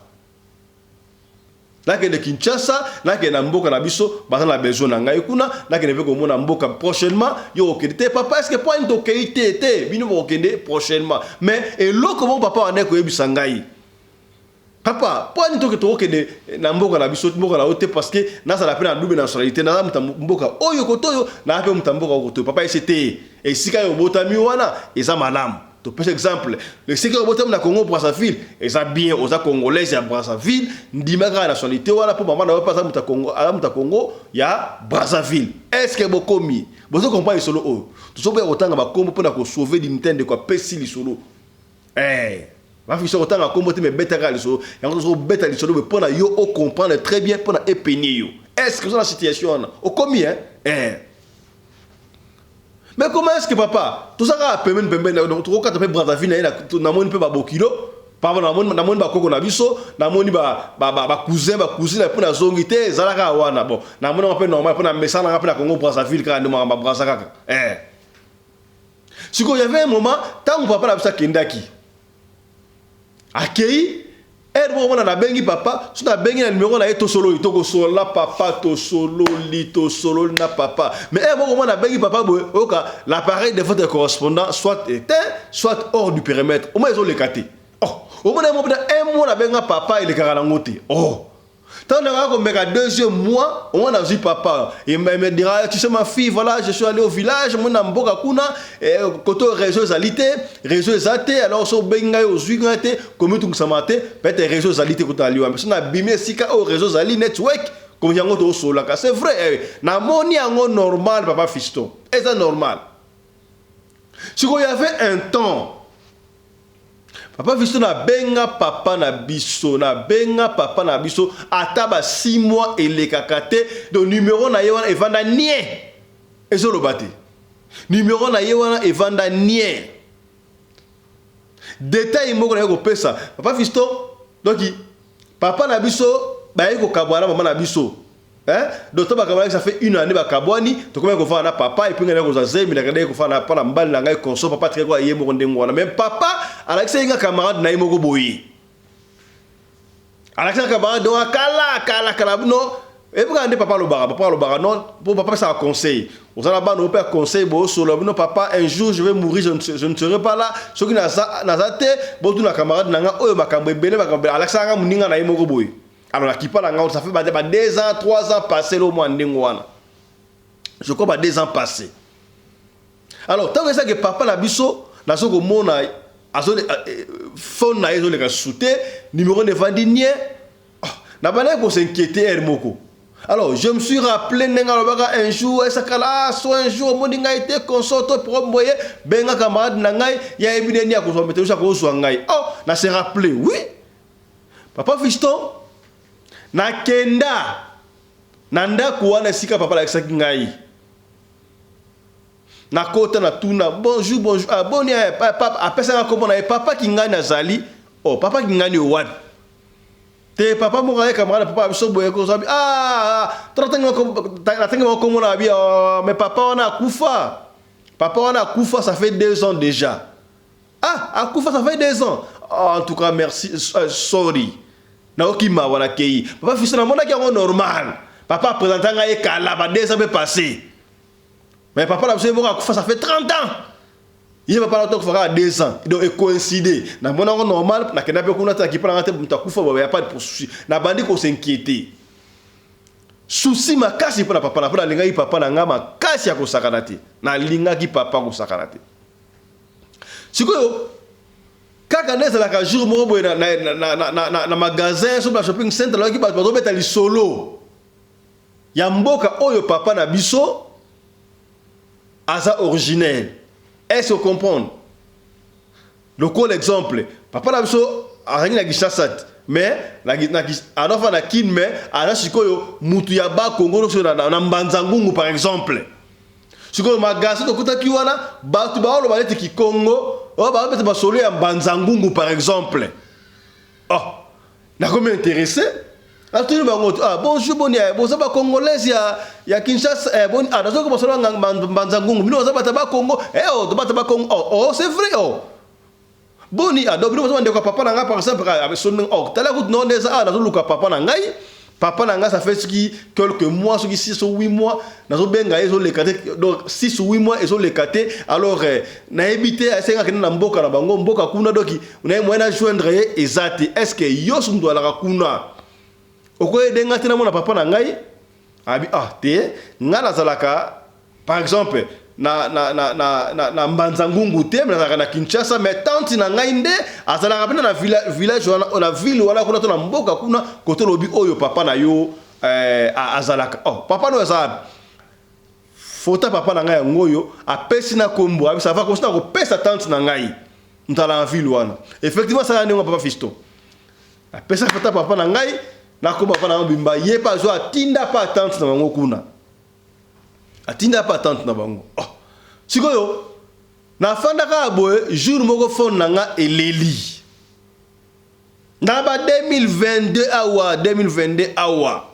Là que de Kinshasa, là que na mboka na biso, ba na besoin na ngai kuna, là que ne veut ko mona mboka prochainement, yo okende papa est-ce que point to keite te, bino mo okende prochainement. Mais et loko mon papa ane ko yebisa ngai. Papa, point to ke to okende na mboka na biso, mboka na ote parce que na ça la peine double nationalité na mboka oyo kotoyo na pe mutamboka kotoyo. Papa c'était et sika yo botami wana eza malamu. To par exemple, le secteur botam na Congo Brazzaville, et ça bien aux Congolais à Brazzaville, ndimaka nationalité wala pour maman na pas ça muta Congo, ya Brazzaville. Est-ce que beaucoup mi? Vous comprenez solo o. Tout ça autant ba kombo pour na ko sauver dignité de quoi pesi li solo. Va fi autant na kombo te me betaka li solo. Ya ko so beta li solo pour na yo o comprendre très bien pour na épeigner yo. Est-ce que c'est la situation là? O komi mais comment est-ce que papa tout ça a permis de tout quand tu fais Brazzaville na moni pe ba bokilo papa na moni ba koko na biso na moni ba cousin pour na zongité zalaka wana bon na moni pe normal pour na message na na Congo Brazzaville quand ndema ba Brazzaville siko il y avait un moment tant papa na bisa kendaki akei bon on a bengi papa sur na bengi na numéro na eto solo itoko solo la papa to solo lito solo na papa mais bon on a bengi papa oka l'appareil de votre correspondant soit éteint soit hors du périmètre au moins ils ont les caté au moins un mois na benga papa il est karangote tant on a comme à deuxième mois on a vu papa il me dira tu sais ma fille voilà je suis allé au village mon amboka kuna koto réseau zalité réseau zaté alors so benga au zuigate comme tout ça maté peut-être réseau zalité koto ali mais on a bimé sika au réseau zali network comme yango to solaka c'est vrai na moni yango normal papa fiston est ça normal si il y avait un temps papa visto na benga papa na biso ataba 6 mois et les kakate de numéro na yewana evanda nie ezolo bati numéro na yewana evanda nie détail moko na ko pesa papa visto donc papa na biso ba yeko kabwana mama na biso docteur bakabwana ça fait 1 année bakabwani to comment ko fa na papa et puis ngana ko za zemi na ngana ko fa na pa na mbali na ngai konso papa très quoi yemo ndemo wana même papa Alexa inga camarade na imoko boyi Alexa camarade do kala no Et pourquoi papa le bara non, pour papa ça conseil. Vous allez avoir un conseil, bon solo, non papa un jour je vais mourir, je ne serai pas là. Ce qui n'a zate, bon tout na camarade nanga, oh makambe bele makambe, Alexandra muninga na imoko boy. Alors la kipa nanga, ça fait 2 ans, 3 ans passés le mois ndengwana. Je crois pas 2 ans passés. Alors tant que ça que papa na biso, na soko mona azo phone na ezo le kasute, numéro de vandinier. Na bana ko s'inquiéter hermoko. Alors, je me suis rappelé un jour, soit un jour, mon a été consulté pour envoyer, benga camarade nangai, ya ebineni a consommer tout ça ko ngai. Oh, na se rappelé, oui. Papa fiston, na kenda, nanda kuana sika papa la saki ngai. Na kota na tuna, bonjour, ah boni papa, apesa ko na papa ki ngai na zali, oh papa ki ngai ni wat. Te papa mo kaya camarade papa biso boye ko sabi tratenga ko mo na bi mais papa on a kufa ça fait 2 ans déjà. Ah akufa ça fait 2 ans. En tout cas merci sorry. Na okima wana kei. Papa fils na mona ki normal. Papa présentanga e kala ba 2 ans be passé. Mais papa la biso mo akufa ça fait 30 ans. Il va pas fera 2 ans. Donc coïncider. Na mona normal na kenda pe kuna ta ki prendre ta kufa ba ya pas de poursuite. Na bandi ko s'inquiéter. Souci makasi pour papa na linga yi papa na ngama kasi ya ko sakanate. Na linga ki papa ko sakanate. Sikoyo kaka neza la ka jour mo boy na magasin sur la shopping center la ki ba to beta li solo. Ya mboka oyo papa na biso aza originel. Est-ce que vous comprenez? Le col exemple, papa n'a pas de gisasat, mais la anafa na kin mais ana sikoyo mutu ya ba Congo na Mbanzangungu par exemple. Sikoyo magasi to kuta kiwana ba tu ba lo balete ki Congo, o ba bete ba solo ya Mbanzangungu par exemple. Oh, na comme intéressé. Bonjour bonia, bon ça va congolais ya Kinshasa bon nazo ko solo Mbanzangungu bino za bata ba Congo oh to bata ba Congo oh c'est vrai oh boni ado bino za ndeko papa nanga par exemple avec son oh tala ko non des nazo luka papa nanga ça fait quelques mois ce qui 6 ou 8 mois nazo benga ezo le kate donc 6 ou 8 mois ezo le kate alors na habité à 5 na mboka na bango mboka kuna doki na moyen joindre ezati est-ce que yo sumdo la kuna okoye denga tena mona papa na ngai abi te ngala zalaka par exemple na Mbanzangungu te na Kinshasa mais tante na ngai nde azalaka pena na village na ville wala kuna to na mboka kuna koto lobi oyo papa na yo azalaka oh papa no azalaka fota papa na ngai ngoyo apesi na kombo abi ça va ko sina ko pesa tante na ngai ntala na ville wana effectivement ça ndenge papa fisto apesa fota papa na ngai na ko papa na bimba ye pa zo atinda pa tante na bango kuna atinda pa tante na bango oh sikoyo na fanda ka boye jour moko phone na nga eleli na ba 2022 awa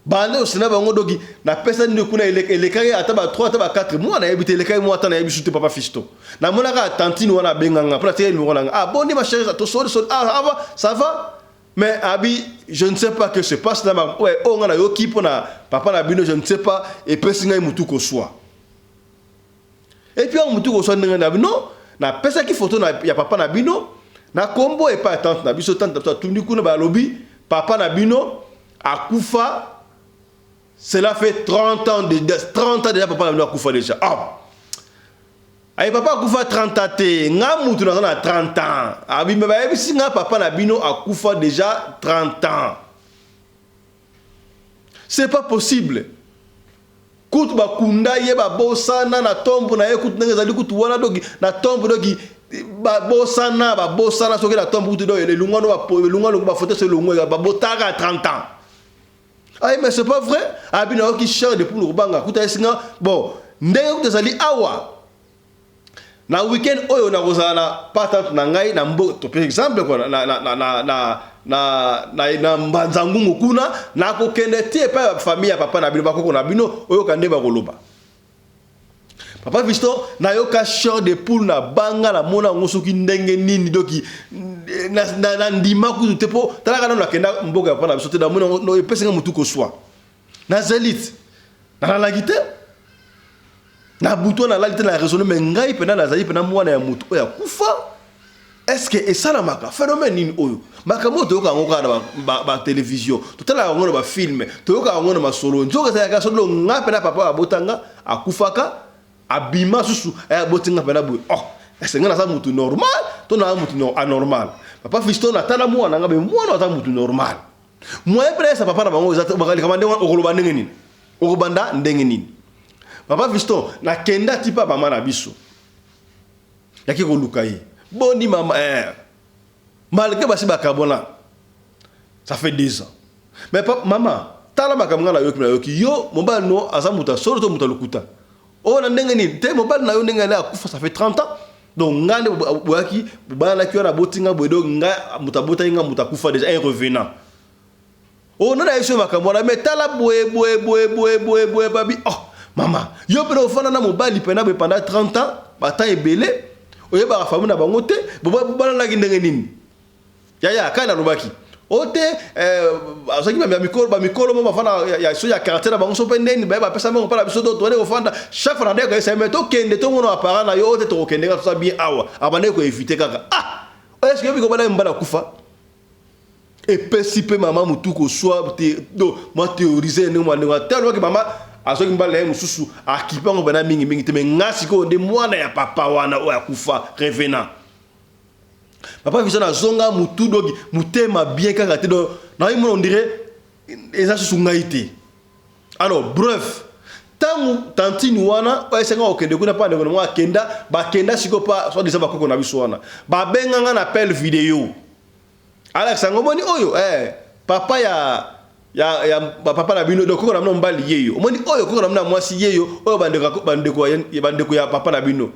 bande osina bango doki na pesa ndi kuna elekaki ata ba 3 ata ba 4 mois na yebite elekaki mo ata na yebi sute papa fisto na mona ka tantine wana benganga pour tirer numéro nanga boni ma chérie to sori ça va mais abi je ne sais pas que se passe là ouais on a yo kipo na papa na bino je ne sais pas et pesi ngai mutu ko soit et puis on mutu ko soit nanga non na pesa ki photo na ya papa na bino na kombo et pas tante na biso tante to tundi kuna ba lobi papa na bino akufa. Cela fait 30 ans déjà papa na bino akufa déjà ah ay papa akufa 30 ans te nga mutu na 30 ans abi me ba ebisi nga papa na bino akufa déjà 30 ans c'est pas possible kutu ba kunda ye ba bosana na tombo na ye kutu nga zali kutu wana dogi na tombo dogi ba bosana soki na tombo kutu do le lungano ba foto se lungo ba botaka 30 ans. Ah mais c'est pas vrai abi na ki cher de pour rubanga kuta esinga bon ndenge kutu zali awa na weekend oyo na kozala patante na ngai na mbo to par exemple quoi na Mbanzangungu kuna na ko kende te pa famille ya papa na bino bakoko na bino oyo kande ba koloba Papa Fiston na yoka chair de poule na banga na mona ngosoki ndenge nini doki na ndima ku tepo talaka na kenda mboka pa na biso te na mona no epesenga mutu ko swa na zelite na la gite na buto na la gite na raisonner mais ngai pena na zali pena mwana ya mutu oya kufa. Est-ce que et ça la maka phénomène nini oyo makambo to yoka ngoka na ba télévision to tala ngono ba film to yoka ngono ma solo njoka za ka solo ngape na papa abotanga akufaka abima susu abotinga pena boy oh est-ce que na sa mutu normal to na mutu anormal. Papa Fiston na tala mwana ngabe mwana ta mutu normal moi presa papa na bango za bakali kamande okoloba ndenge nini okobanda ndenge nini. Papa Fiston na kenda tipa ba mana biso yaki ko lukai boni mama malgré basi bakabona ça fait 2 ans mais papa maman tala makamanga na yoki yo mobile no azamuta solo to mutalukuta o na ndenge ni te mobile na yo ndenge na akufa ça fait 30 ans donc ngande boaki bana ki na botinga bodo nga mutabota inga mutakufa déjà un revenant o na yeso makamona mais tala boe babi oh mama yo pe ofana na mobile pena be pendant 30 ans bata ebele oye ba famu na bango te bana la ndenge nini ya kana lobaki ote asoki ba mikolo mo bafana ya so ya caractère bango so pendeni ba pesa mo pala biso do to ne ofanda chaque fois ndeko esa meto kende to ngono apara na yo te to kende ka so bien awa abane ko éviter kaka est-ce que biko bana mbala kufa et pesipe mama mutu ko soit do moi théoriser ne moi tellement que mama asoki mbala mususu akipango bana mingi te me ngasi ko nde mwana ya papa wana o akufa revenant. Papa Fiston na zonga mutu dogi mutema bien kaka te do na imo on dirait eza susu ngaite. Alors bref tangu tantini wana o esenga okende kuna pa ndeko mwa kenda ba kenda siko pa so disa bakoko na biso wana ba benganga na appel vidéo Alex ngomoni oyo papa ya papa na bino dokoko na mbali yeyo omoni oyo koko na mwasi yeyo oyo bandeko ya papa na bino.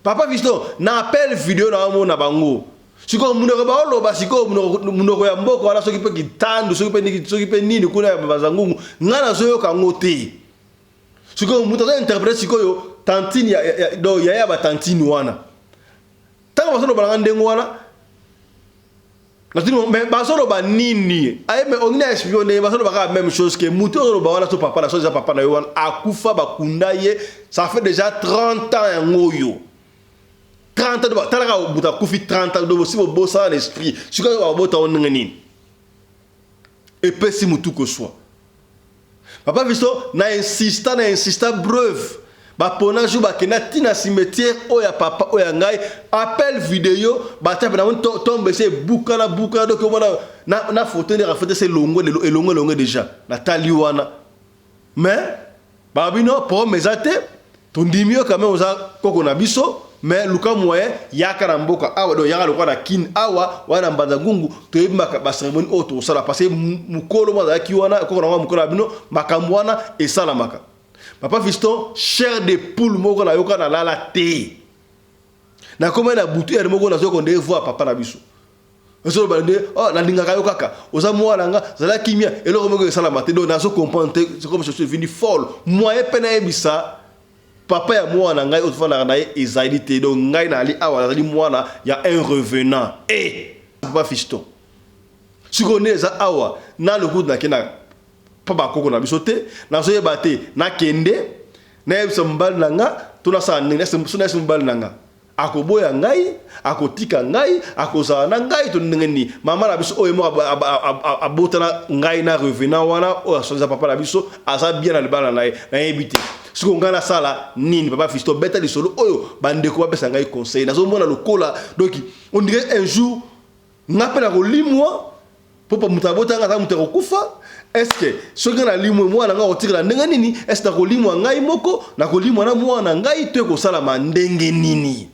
Papa Fiston na appel vidéo na mona bango siko munoko ba oloba siko munoko ya mboko wala soki pe kitandu soki pe nini kuna ya bazangungu ngana zoyo kangote siko mutaza interprète siko yo tantini ya ba tantini wana tango basono balanga ndengo wana natino mais basono ba nini ay mais on a espionné basono ba même chose que muto ba wana so papa na so za papa na yo wana akufa bakunda ye ça fait déjà 30 ans en ngoyo 30 ans talaka buta kufi 30 ans do si bo bossa l'esprit siko ba bota on ngani et pesi mutu ko soit. Papa Fiston na insista bref ba pona jou ba kena tina cimetière oya papa oya ngai appel vidéo ba tape na tombe se bukana do ko na photo ne rafete se longo déjà na taliwana mais ba bino pour mesate tondimio quand même oza koko na biso mais luka moye yaka na mboka awa do yaka lokwa na kin awa wana mbanda ngungu to yebima ba cérémonie auto sala passer mukolo mwa ki wana ko na mukolo bino makambo wana e sala maka. Papa Fiston chair de poule moko na yoka na lala te na koma na butu er moko na zo ko nde voir papa na biso so balande oh na linga kayo kaka oza mwana nga zala kimia eloko moko e sala mate do na zo comprendre c'est comme je suis venu folle moi e pena ebisa papa ya mwana ngai otufana na ezali te donc ngai na ali awa ali mwana ya un revenant Papa Fiston siko neza awa na lokuta na kena papa koko na biso te na so yeba te na kende na yebisa mbali nanga tuna sa nene so mbali nanga akoboya ngai akotika ngai akozala na ngai to ndengeni mama na biso oyo mo abotana ngai na revenant wana o so za papa na biso asa bien na libala na yebite siko ngana sala nini. Papa Fiston beta li solo oyo bandeko ba pesa ngai conseil na zo mona lokola donc on dirait un jour ngapela ko limwa popa mutabota ngata muteko kufa. Est-ce que ce que na limwa mwana nga otira ndenge nini est-ce ko limwa ngai moko na ko limwa na mwana ngai to ko sala mandenge nini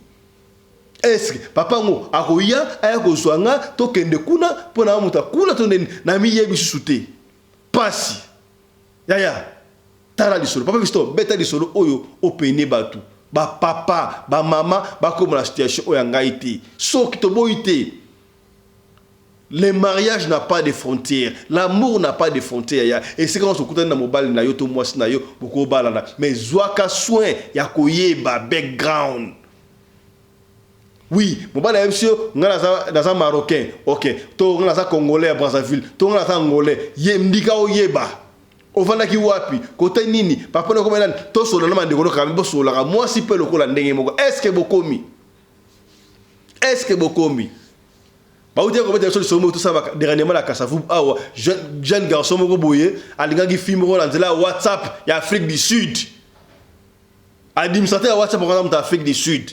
est-ce que papa ngo akoya aya ko zwanga to kende kuna pona mutakula to na miyebi susute pasi yaya tala lisolo. Papa Fiston beta lisolo oyo opene batu ba papa ba mama ba comme la situation oyo ngai te soki to boyite Le mariage n'a pas de frontières. L'amour n'a pas de frontières. Et c'est quand on se contente dans mobile na yo to moi na yo beaucoup balana. Mais zoaka soin ya koyeba background. Oui, mobile na monsieur ngana marocain. OK. To ngana congolais à Brazzaville. To ngana angolais. Yemdika oyeba. Ovanda ki wapi? Côté nini? Papa no komena to solo na mandekolo ka mbo solo ka moi si pe lokola ndenge moko. Est-ce que bokomi? Est-ce que bokomi? Bah vous dire comment des choses sont tout ça dernièrement la Kassavou awa jeune garçon moko boye alinga ki film ro la WhatsApp ya Afrique du Sud. Administrateur WhatsApp par exemple Afrique du Sud.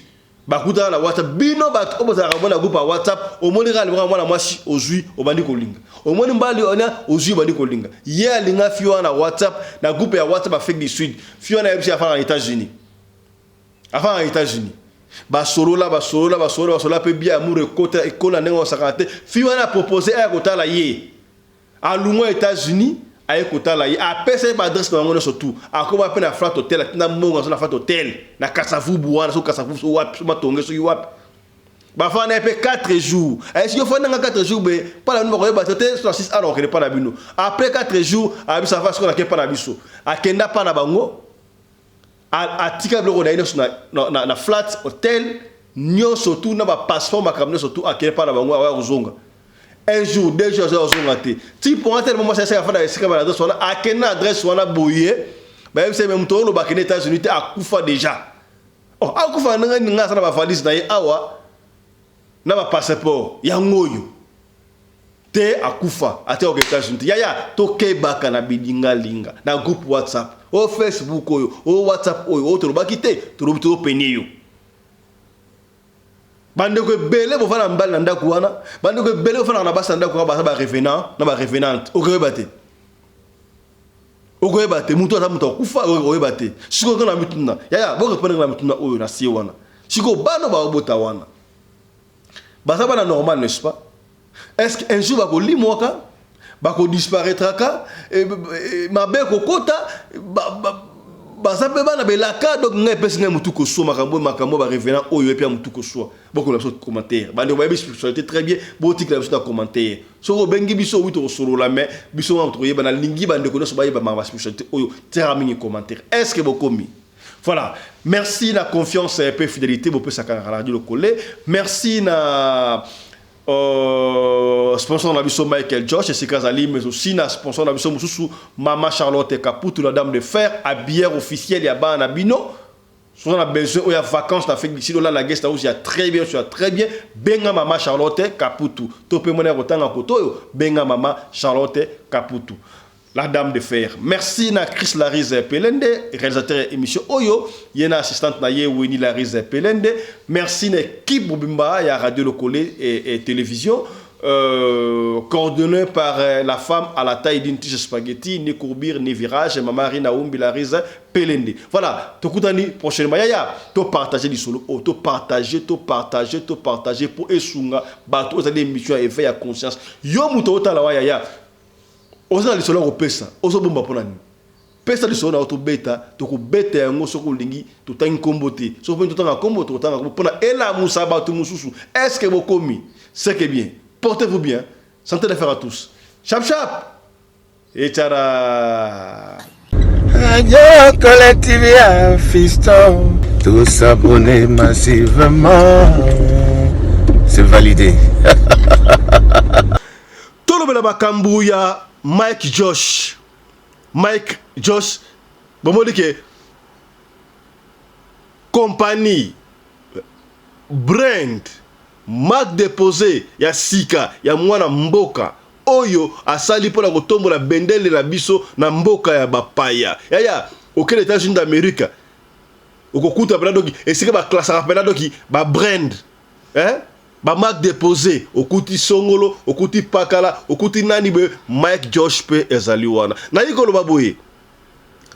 Bah kuta la WhatsApp bino ba ko za rabona groupe WhatsApp au monde ral mwana mwasi ozui obandi kolinga. Au monde mbali ona ozui obandi kolinga. Ye alinga fio na WhatsApp na groupe ya WhatsApp Afrique du Sud. Fio na yebisi afara aux États-Unis. Afara aux États-Unis. Basolola pe bien amour ekota ekola nengo sakate fiwana proposé à kotala ye à Lungwa États-Unis à kotala ye a pesa ba adresse na ngone surtout a ko ba pe na flat hotel na monga na flat hotel na Kasavubu buana so Kasavubu so wap matonge so wap ba fa na pe 4 jours est-ce que faut na 4 jours be pas la numéro ba tete sur 6 alors que pas na bino après 4 jours a bi ça va sur la ke pas na biso a kenda pa na bango a tika bloko na flat hotel nyo surtout na ba passeport makamne surtout akele pa na bango wa kuzonga un jour 2 jours ozonga te ti pour tellement moi c'est ça fa na sika ba adresse wana akena adresse wana boye ba c'est même to lo ba kene États-Unis te akufa déjà oh akufa nga sana ba valise na ye awa na ba passeport ya ngoyo te akufa ate aux États-Unis ya toke baka na bidinga linga na groupe WhatsApp au Facebook oyo au WhatsApp oyo o to bakite to penye yo bande ko belé bo fana mbal na ndako wana bande ko belé bo fana na basa ndako ba revenant na ba revenante o ko bate muto ata muto kufa o bate siko kana mituna ya bo ko pena na mituna oyo na si wana siko bano ba bota wana basa bana normal n'est-ce pas? Est-ce qu'un jour va limoka va disparaître ka ma be ko kota ba ça peut ba na belaka donc ngai pesi ngai mutu ko so makambo ba revenant oyo et puis mutu ko so beaucoup la sorte commentaire ba ndeko ba spiritualité très bien botique la sorte commentaire so bengi biso wito solo la mais biso ma trouver ba na lingi ba ndeko no so ba yeba ma spiritualité oyo tera mingi commentaire est-ce que bokomi. Voilà, merci la confiance et peu fidélité bo peut ça radio le coller. Merci na sponsor na biso Michael Josh et Sikazali, mais aussi na sponsor na biso mususu Mama Charlotte Caputo, la dame de fer, à bière officielle ya ba na bino. Si on a besoin ou y a vacances d'Afrique du Sud, là la guest house il y a très bien, benga Mama Charlotte Caputo. Topé monnaie rotanga koto benga Mama Charlotte Caputo. La dame de fer. Merci na Chris Larize Pelende, réalisateur émission Oyo. Yena assistante na ye Winnie Larize Pelende. Merci na équipe Bobimba, ya radio locale et télévision. Coordonné par la femme à la taille d'une tige spaghetti, ni courbure, ni virage, ma marina Umbi Larize Pelende. Voilà. Tokutani prochainement. Yaya, to partager du solo. To partager pour esunga. Bato, vous avez des émissions et veille à conscience. Yo muto la yaya. Oza lisolo ko pesa ozo bomba ponani pesa lisolo na auto beta to ko beta yango soko lingi to tangi kombote so pe to tanga kombo to tanga pona ela musa ba to mususu est-ce que bokomi c'est que bien portez-vous bien santé de faire à tous chap chap et tara Radio Collective Fiston tous s'abonner massivement c'est validé tout le monde Kambuya Mike Josh, bon que compagnie, brand, marque déposée, ya sika, ya mwana mboka, oyo asali pour la kotombo la bendele la biso na mboka ya bapaya. Ya, auquel États-Unis d'Amérique, okokuta pena doki, et c'est que ba classe pena doki, ba brand, hein? Ba marque déposé okuti songolo okuti pakala okuti nani be Mike Josh pe ezali wana na yiko lo baboye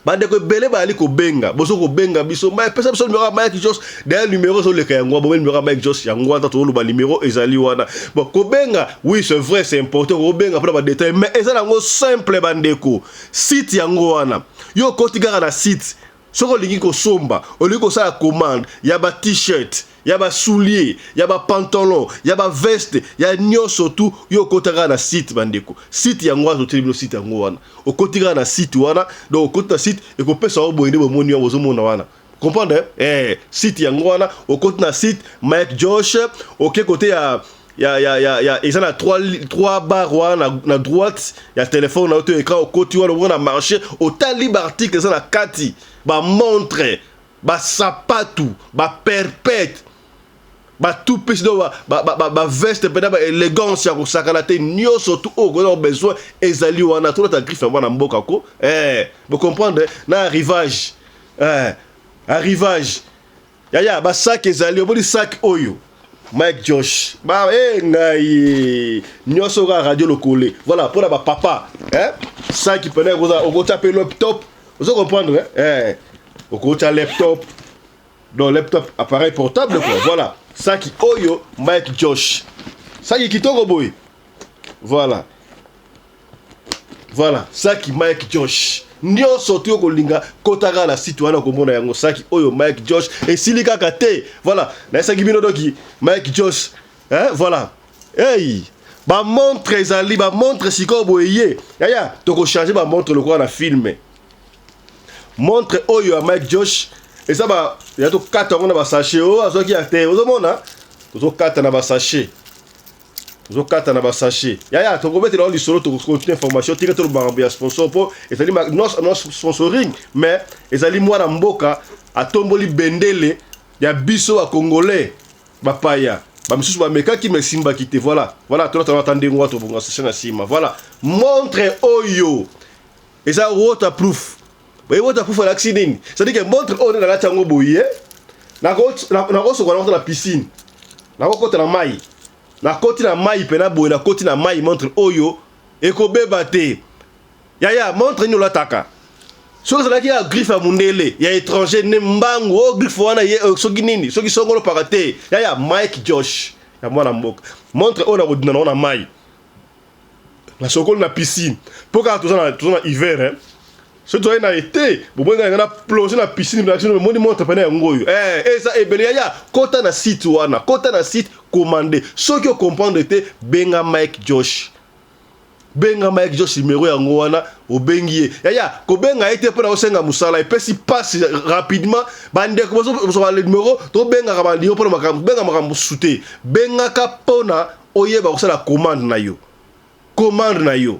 bande ko bele ba ali ko benga boso ko benga biso ma pesa biso numéro Mike Josh derrière numéro so le kayangwa bo numéro Mike Josh yangwa ta to lo ba numéro ezali wana bon ko benga oui c'est vrai c'est important ko benga pour ba détail mais ezali ngo simple bandeko site yango wana yo kotigara na site Soko lingi ko somba, oliko ça la commande, y a ba t-shirt, y a ba soulier, y a ba pantalon, y a ba veste, y a nyoso tout yo kotaka na site bandeko. Site ya ngwa zote bino site ya ngwana. Okotika na site wana, donc okota site e ko pesa o boyinde bo moni yo zomona wana. Comprendre? Site ya ngwana, okota na site Mike Josh, OK côté ya ils ont trois barres na droite, il y a téléphone na auto écran au côté on a marché autant libre article ça na kati ba montre ba sapatu ba perpète ba tout petit ba veste pena ba élégance ya ko sakala te nyo surtout au on a besoin ezali wana tout ta griffe wana mboka ko vous comprendre na arrivage ya ba sac ezali obodi sac oyo Mike Josh, ngai nyoso ga radio lokole. Voilà pour la papa, ça qui peut on taper laptop, vous comprendre on compte laptop, donc laptop appareil portable quoi. Voilà, ça qui oyo Mike Josh. Ça qui kitoko boy. Voilà, ça qui Mike Josh. Nyo sorti ko linga kotaka na site wana ko mona yango saki oyo Mike Josh et silika kate voilà na saki bino doki Mike Josh voilà hey ba montre ezali ba montre siko boye yaya to ko changer ba montre le quoi na filmer montre oyo ya Mike Josh et ça ba ya to kata ngona ba sachet o azoki ate ozomona to kata na ba sachet Zokata na ba sachet. Ya to mettre dans le solo to continuer information tire to ba sponsor po ezali non sponsoring mais ezali mwana mboka atomboli bendele ya biso a congolais bapaya ba misusu ba meka ki mesimba kite voilà to attendre ngwa to bonga sachet na sima voilà montre oyo eza waterproof waterproof à l'accident ça dit que montre oyo na la tango boye na ko so ko na piscine na ko kota na mai na koti na mai pena boye na koti na mai montre oyo ekobeba te ya montre ni lataka soki zalaki ya griffe mundele ya étranger ne mbangu o griffe wana ye soki nini soki songolo pakate ya Mike Josh ya mwana mboka montre oyo na kodina na mai na sokolo na piscine poka tozana hiver so tu na été bobonga na plonger na piscine na action moni montre pena ngoyo ça ebele ya kota na site wana kota na site commander soki o comprendre te benga Mike Josh numéro ya ngwana obengi ya ko benga ete pona osenga musala et puis passe rapidement bande ko so le numéro to benga ka bandi pona makambo benga makambo souté benga ka pona oyeba ko sala commande na yo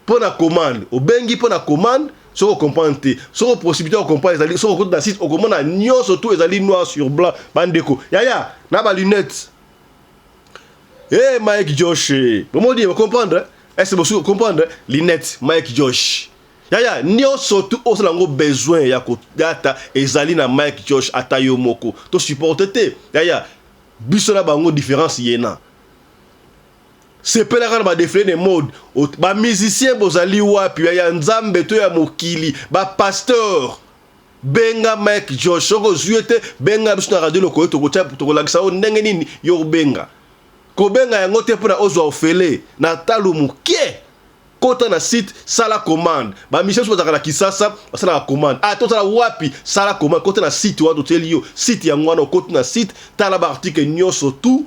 pona commande obengi pona commande so comprendre te so possibilité de comprendre ezali so ko na site o komona nyonso tout ezali noir sur blanc bandeko ya na ba lunette Mike Josh comment dire comprendre est-ce que vous comprendre lunette Mike Josh ya nyonso tout o lango besoin ya ko data ezali na Mike Josh atayo moko to supporter te ya biso na bango différence yena c'est pas la ba défilé de mode ba musicien bozali wapi ya nzambe to ya mokili ba pasteur benga Mike Josh soko zuete benga biso na radio loko to ko lakisa o ndenge nini yo benga ko benga yango te pona ozwa ofele na talu mukie kota na site sala commande ba mission so zakala kisasa sala commande to sala wapi sala commande kota na site wa to telio site ya ngwana kota na site tala ba article nyoso tout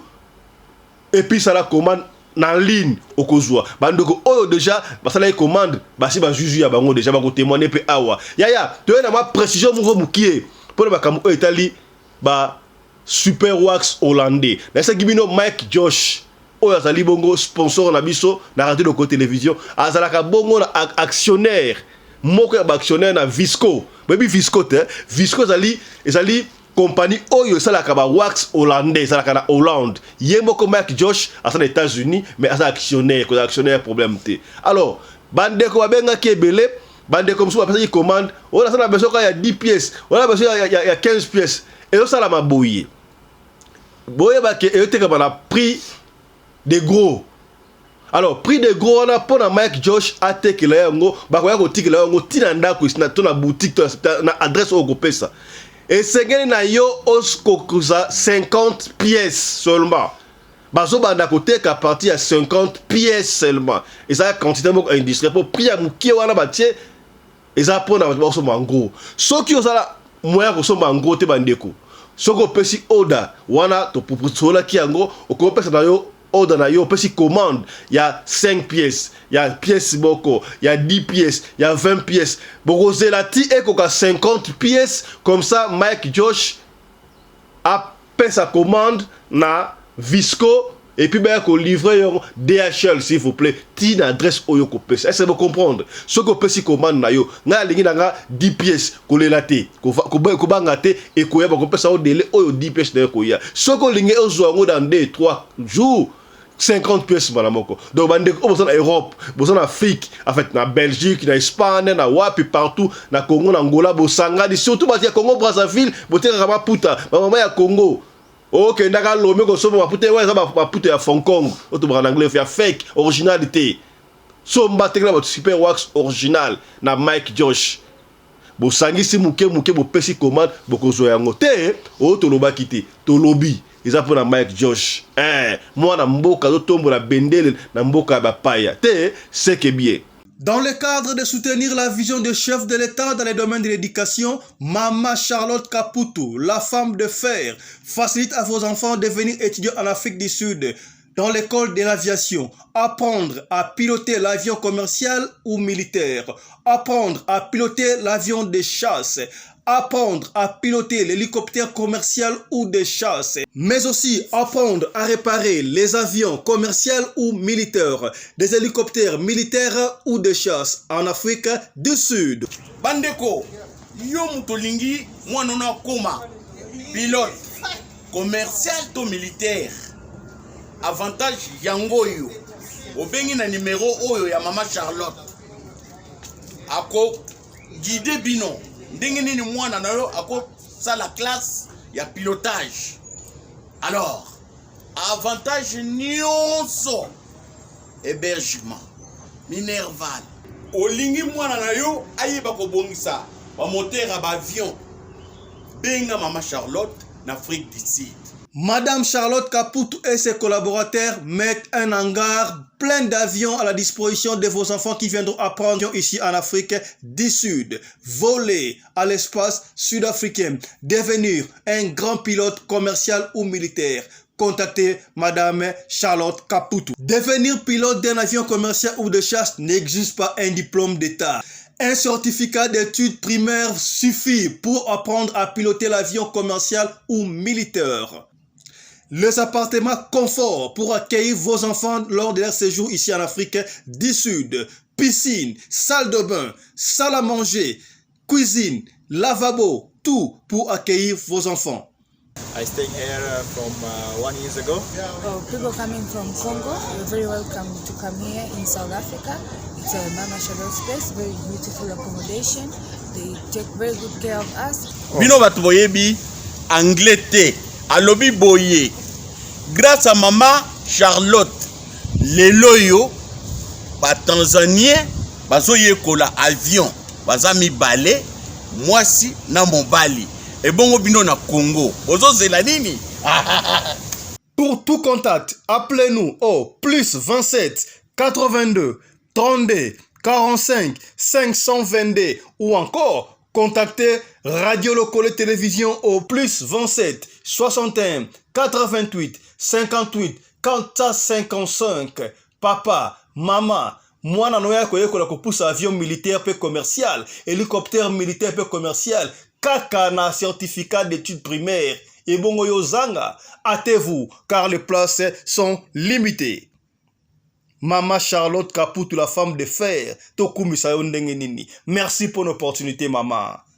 et puis sala commande na ligne okozwa bandoko oyo déjà basala commande basi ba juju ya bango déjà ba ko témoigner pe awa ya to na ma précision mo mukie pour ba kamu etali ba super wax hollandais na sa gibino Mike Josh oyo azali bongo sponsor na biso na radio de télévision azalaka bongo na actionnaire moko ya ba actionnaire na Visco baby Visco te Visco ezali compagnie oyo salaka ba wax hollandais salaka na Hollande yembo ko Mike Josh asa na États-Unis mais asa actionnaire problème te alors bande ko benga kebele bande comme ça pesa commande on a ça na besoin ya 10 pièces on a besoin ya 15 pièces et ça la maboye boye ba ke e te ka na prix de gros alors prix de gros on a pour na Mike Josh atekela yango ba ko ya ko tikela yango tina ndako isina to na boutique to na adresse au pesa. Et c'est que na yo oskokuza 50 pièces seulement. Bazo banda côté qu'à partir à 50 pièces seulement. Et ça quantité moko industrie pour prix à mukie wana batie eza pona ba so mango soki osala moya ko so mango te bandeko soko pesi oda wana to puputola ki yango okopesa na yo oda na yo pesi commande ya 5 pièces ya pièces boko ya 10 pièces ya 20 pièces boko zelati ekoka 50 pièces comme ça Mike Josh a pesa commande na Visco et puis ben qu'on livre DHL s'il vous plaît ti na adresse oyo ko pesa est-ce que vous comprendre ce que pesi commande na yo nga lingi nga 10 pièces ko lelate ko bangate et ko ya ba ko pesa au délai oyo 10 pièces na ko ya ce que lingi ozo ngo dans 2-3 jours 50 pièces malamoko donc bande ko en Europe en Afrique en fait na Belgique na Espagne na wapi partout na Congo na Angola bosanga surtout ba Congo Brazzaville boteka ba puta ba mama ya Congo. Ok, ndaka lomé ko somo mapute ouais ça mapute ya Hong Kong, auto en anglais ya fake originalité. So mbatekla ba super wax original na Mike Josh. Bo sangisi muke bo pesi commande bo ko zo yango te auto loba kité to lobby. Eza pour na Mike Josh. Moi na mboka zo tombo na bendele na mboka ba paya. Te c'est que bien. Dans le cadre de soutenir la vision du chef de l'État dans les domaines de l'éducation, Maman Charlotte Caputo, la femme de fer, facilite à vos enfants de devenir étudiants en Afrique du Sud, dans l'école de l'aviation, apprendre à piloter l'avion commercial ou militaire, apprendre à piloter l'avion de chasse, apprendre à piloter l'hélicoptère commercial ou de chasse, mais aussi apprendre à réparer les avions commerciaux ou militaires, des hélicoptères militaires ou de chasse en Afrique du Sud. Bandeko, yo mutolingi mwanona koma pilote commercial to militaire. Avantage yango yo. Obengi na numéro oyo ya Maman Charlotte. Ako guide bino. Ndenge nini mwana na yo ako sa la classe ya pilotage. Alors, avantage nyonso hébergement minerval. Olingi mwana na yo ayeba ko bongisa ba moteur ba avion. Benga Maman Charlotte na Afrique du Sud. Madame Charlotte Caputo et ses collaborateurs mettent un hangar plein d'avions à la disposition de vos enfants qui viendront apprendre ici en Afrique du Sud. Voler à l'espace sud-africain, devenir un grand pilote commercial ou militaire. Contactez Madame Charlotte Caputo. Devenir pilote d'un avion commercial ou de chasse n'exige pas un diplôme d'État. Un certificat d'études primaires suffit pour apprendre à piloter l'avion commercial ou militaire. Les appartements confort pour accueillir vos enfants lors de leur séjour ici en Afrique du Sud. Piscine, salle de bain, salle à manger, cuisine, lavabo, tout pour accueillir vos enfants. I stayed here from 1 year ago. People coming from Congo, you're very welcome to come here in South Africa. It's a Mama Charlotte space, very beautiful accommodation. They take very good care of us. Bino batu boyebi anglais te, alobi boye. Grâce à Maman Charlotte, lelo yo ba Tanzanien bazoye kola avion, bazami balé, mwasi na mobali. Et bon bino na Congo. Bozo zela nini? Pour tout contact, appelez-nous au plus 27 82 32 45 522 ou encore contactez Radio Locale Télévision au plus 27 61 88 58 455. Papa, maman, mwana noya koyekola kopusa avion militaire pe commercial, hélicoptère militaire pe commercial, kaka na certificat d'études primaires. Et bongo yozanga, hâtez-vous car les places sont limitées. Maman Charlotte Caputo, la femme de fer, Tokumi Sayondenge Nini. Merci pour l'opportunité, maman.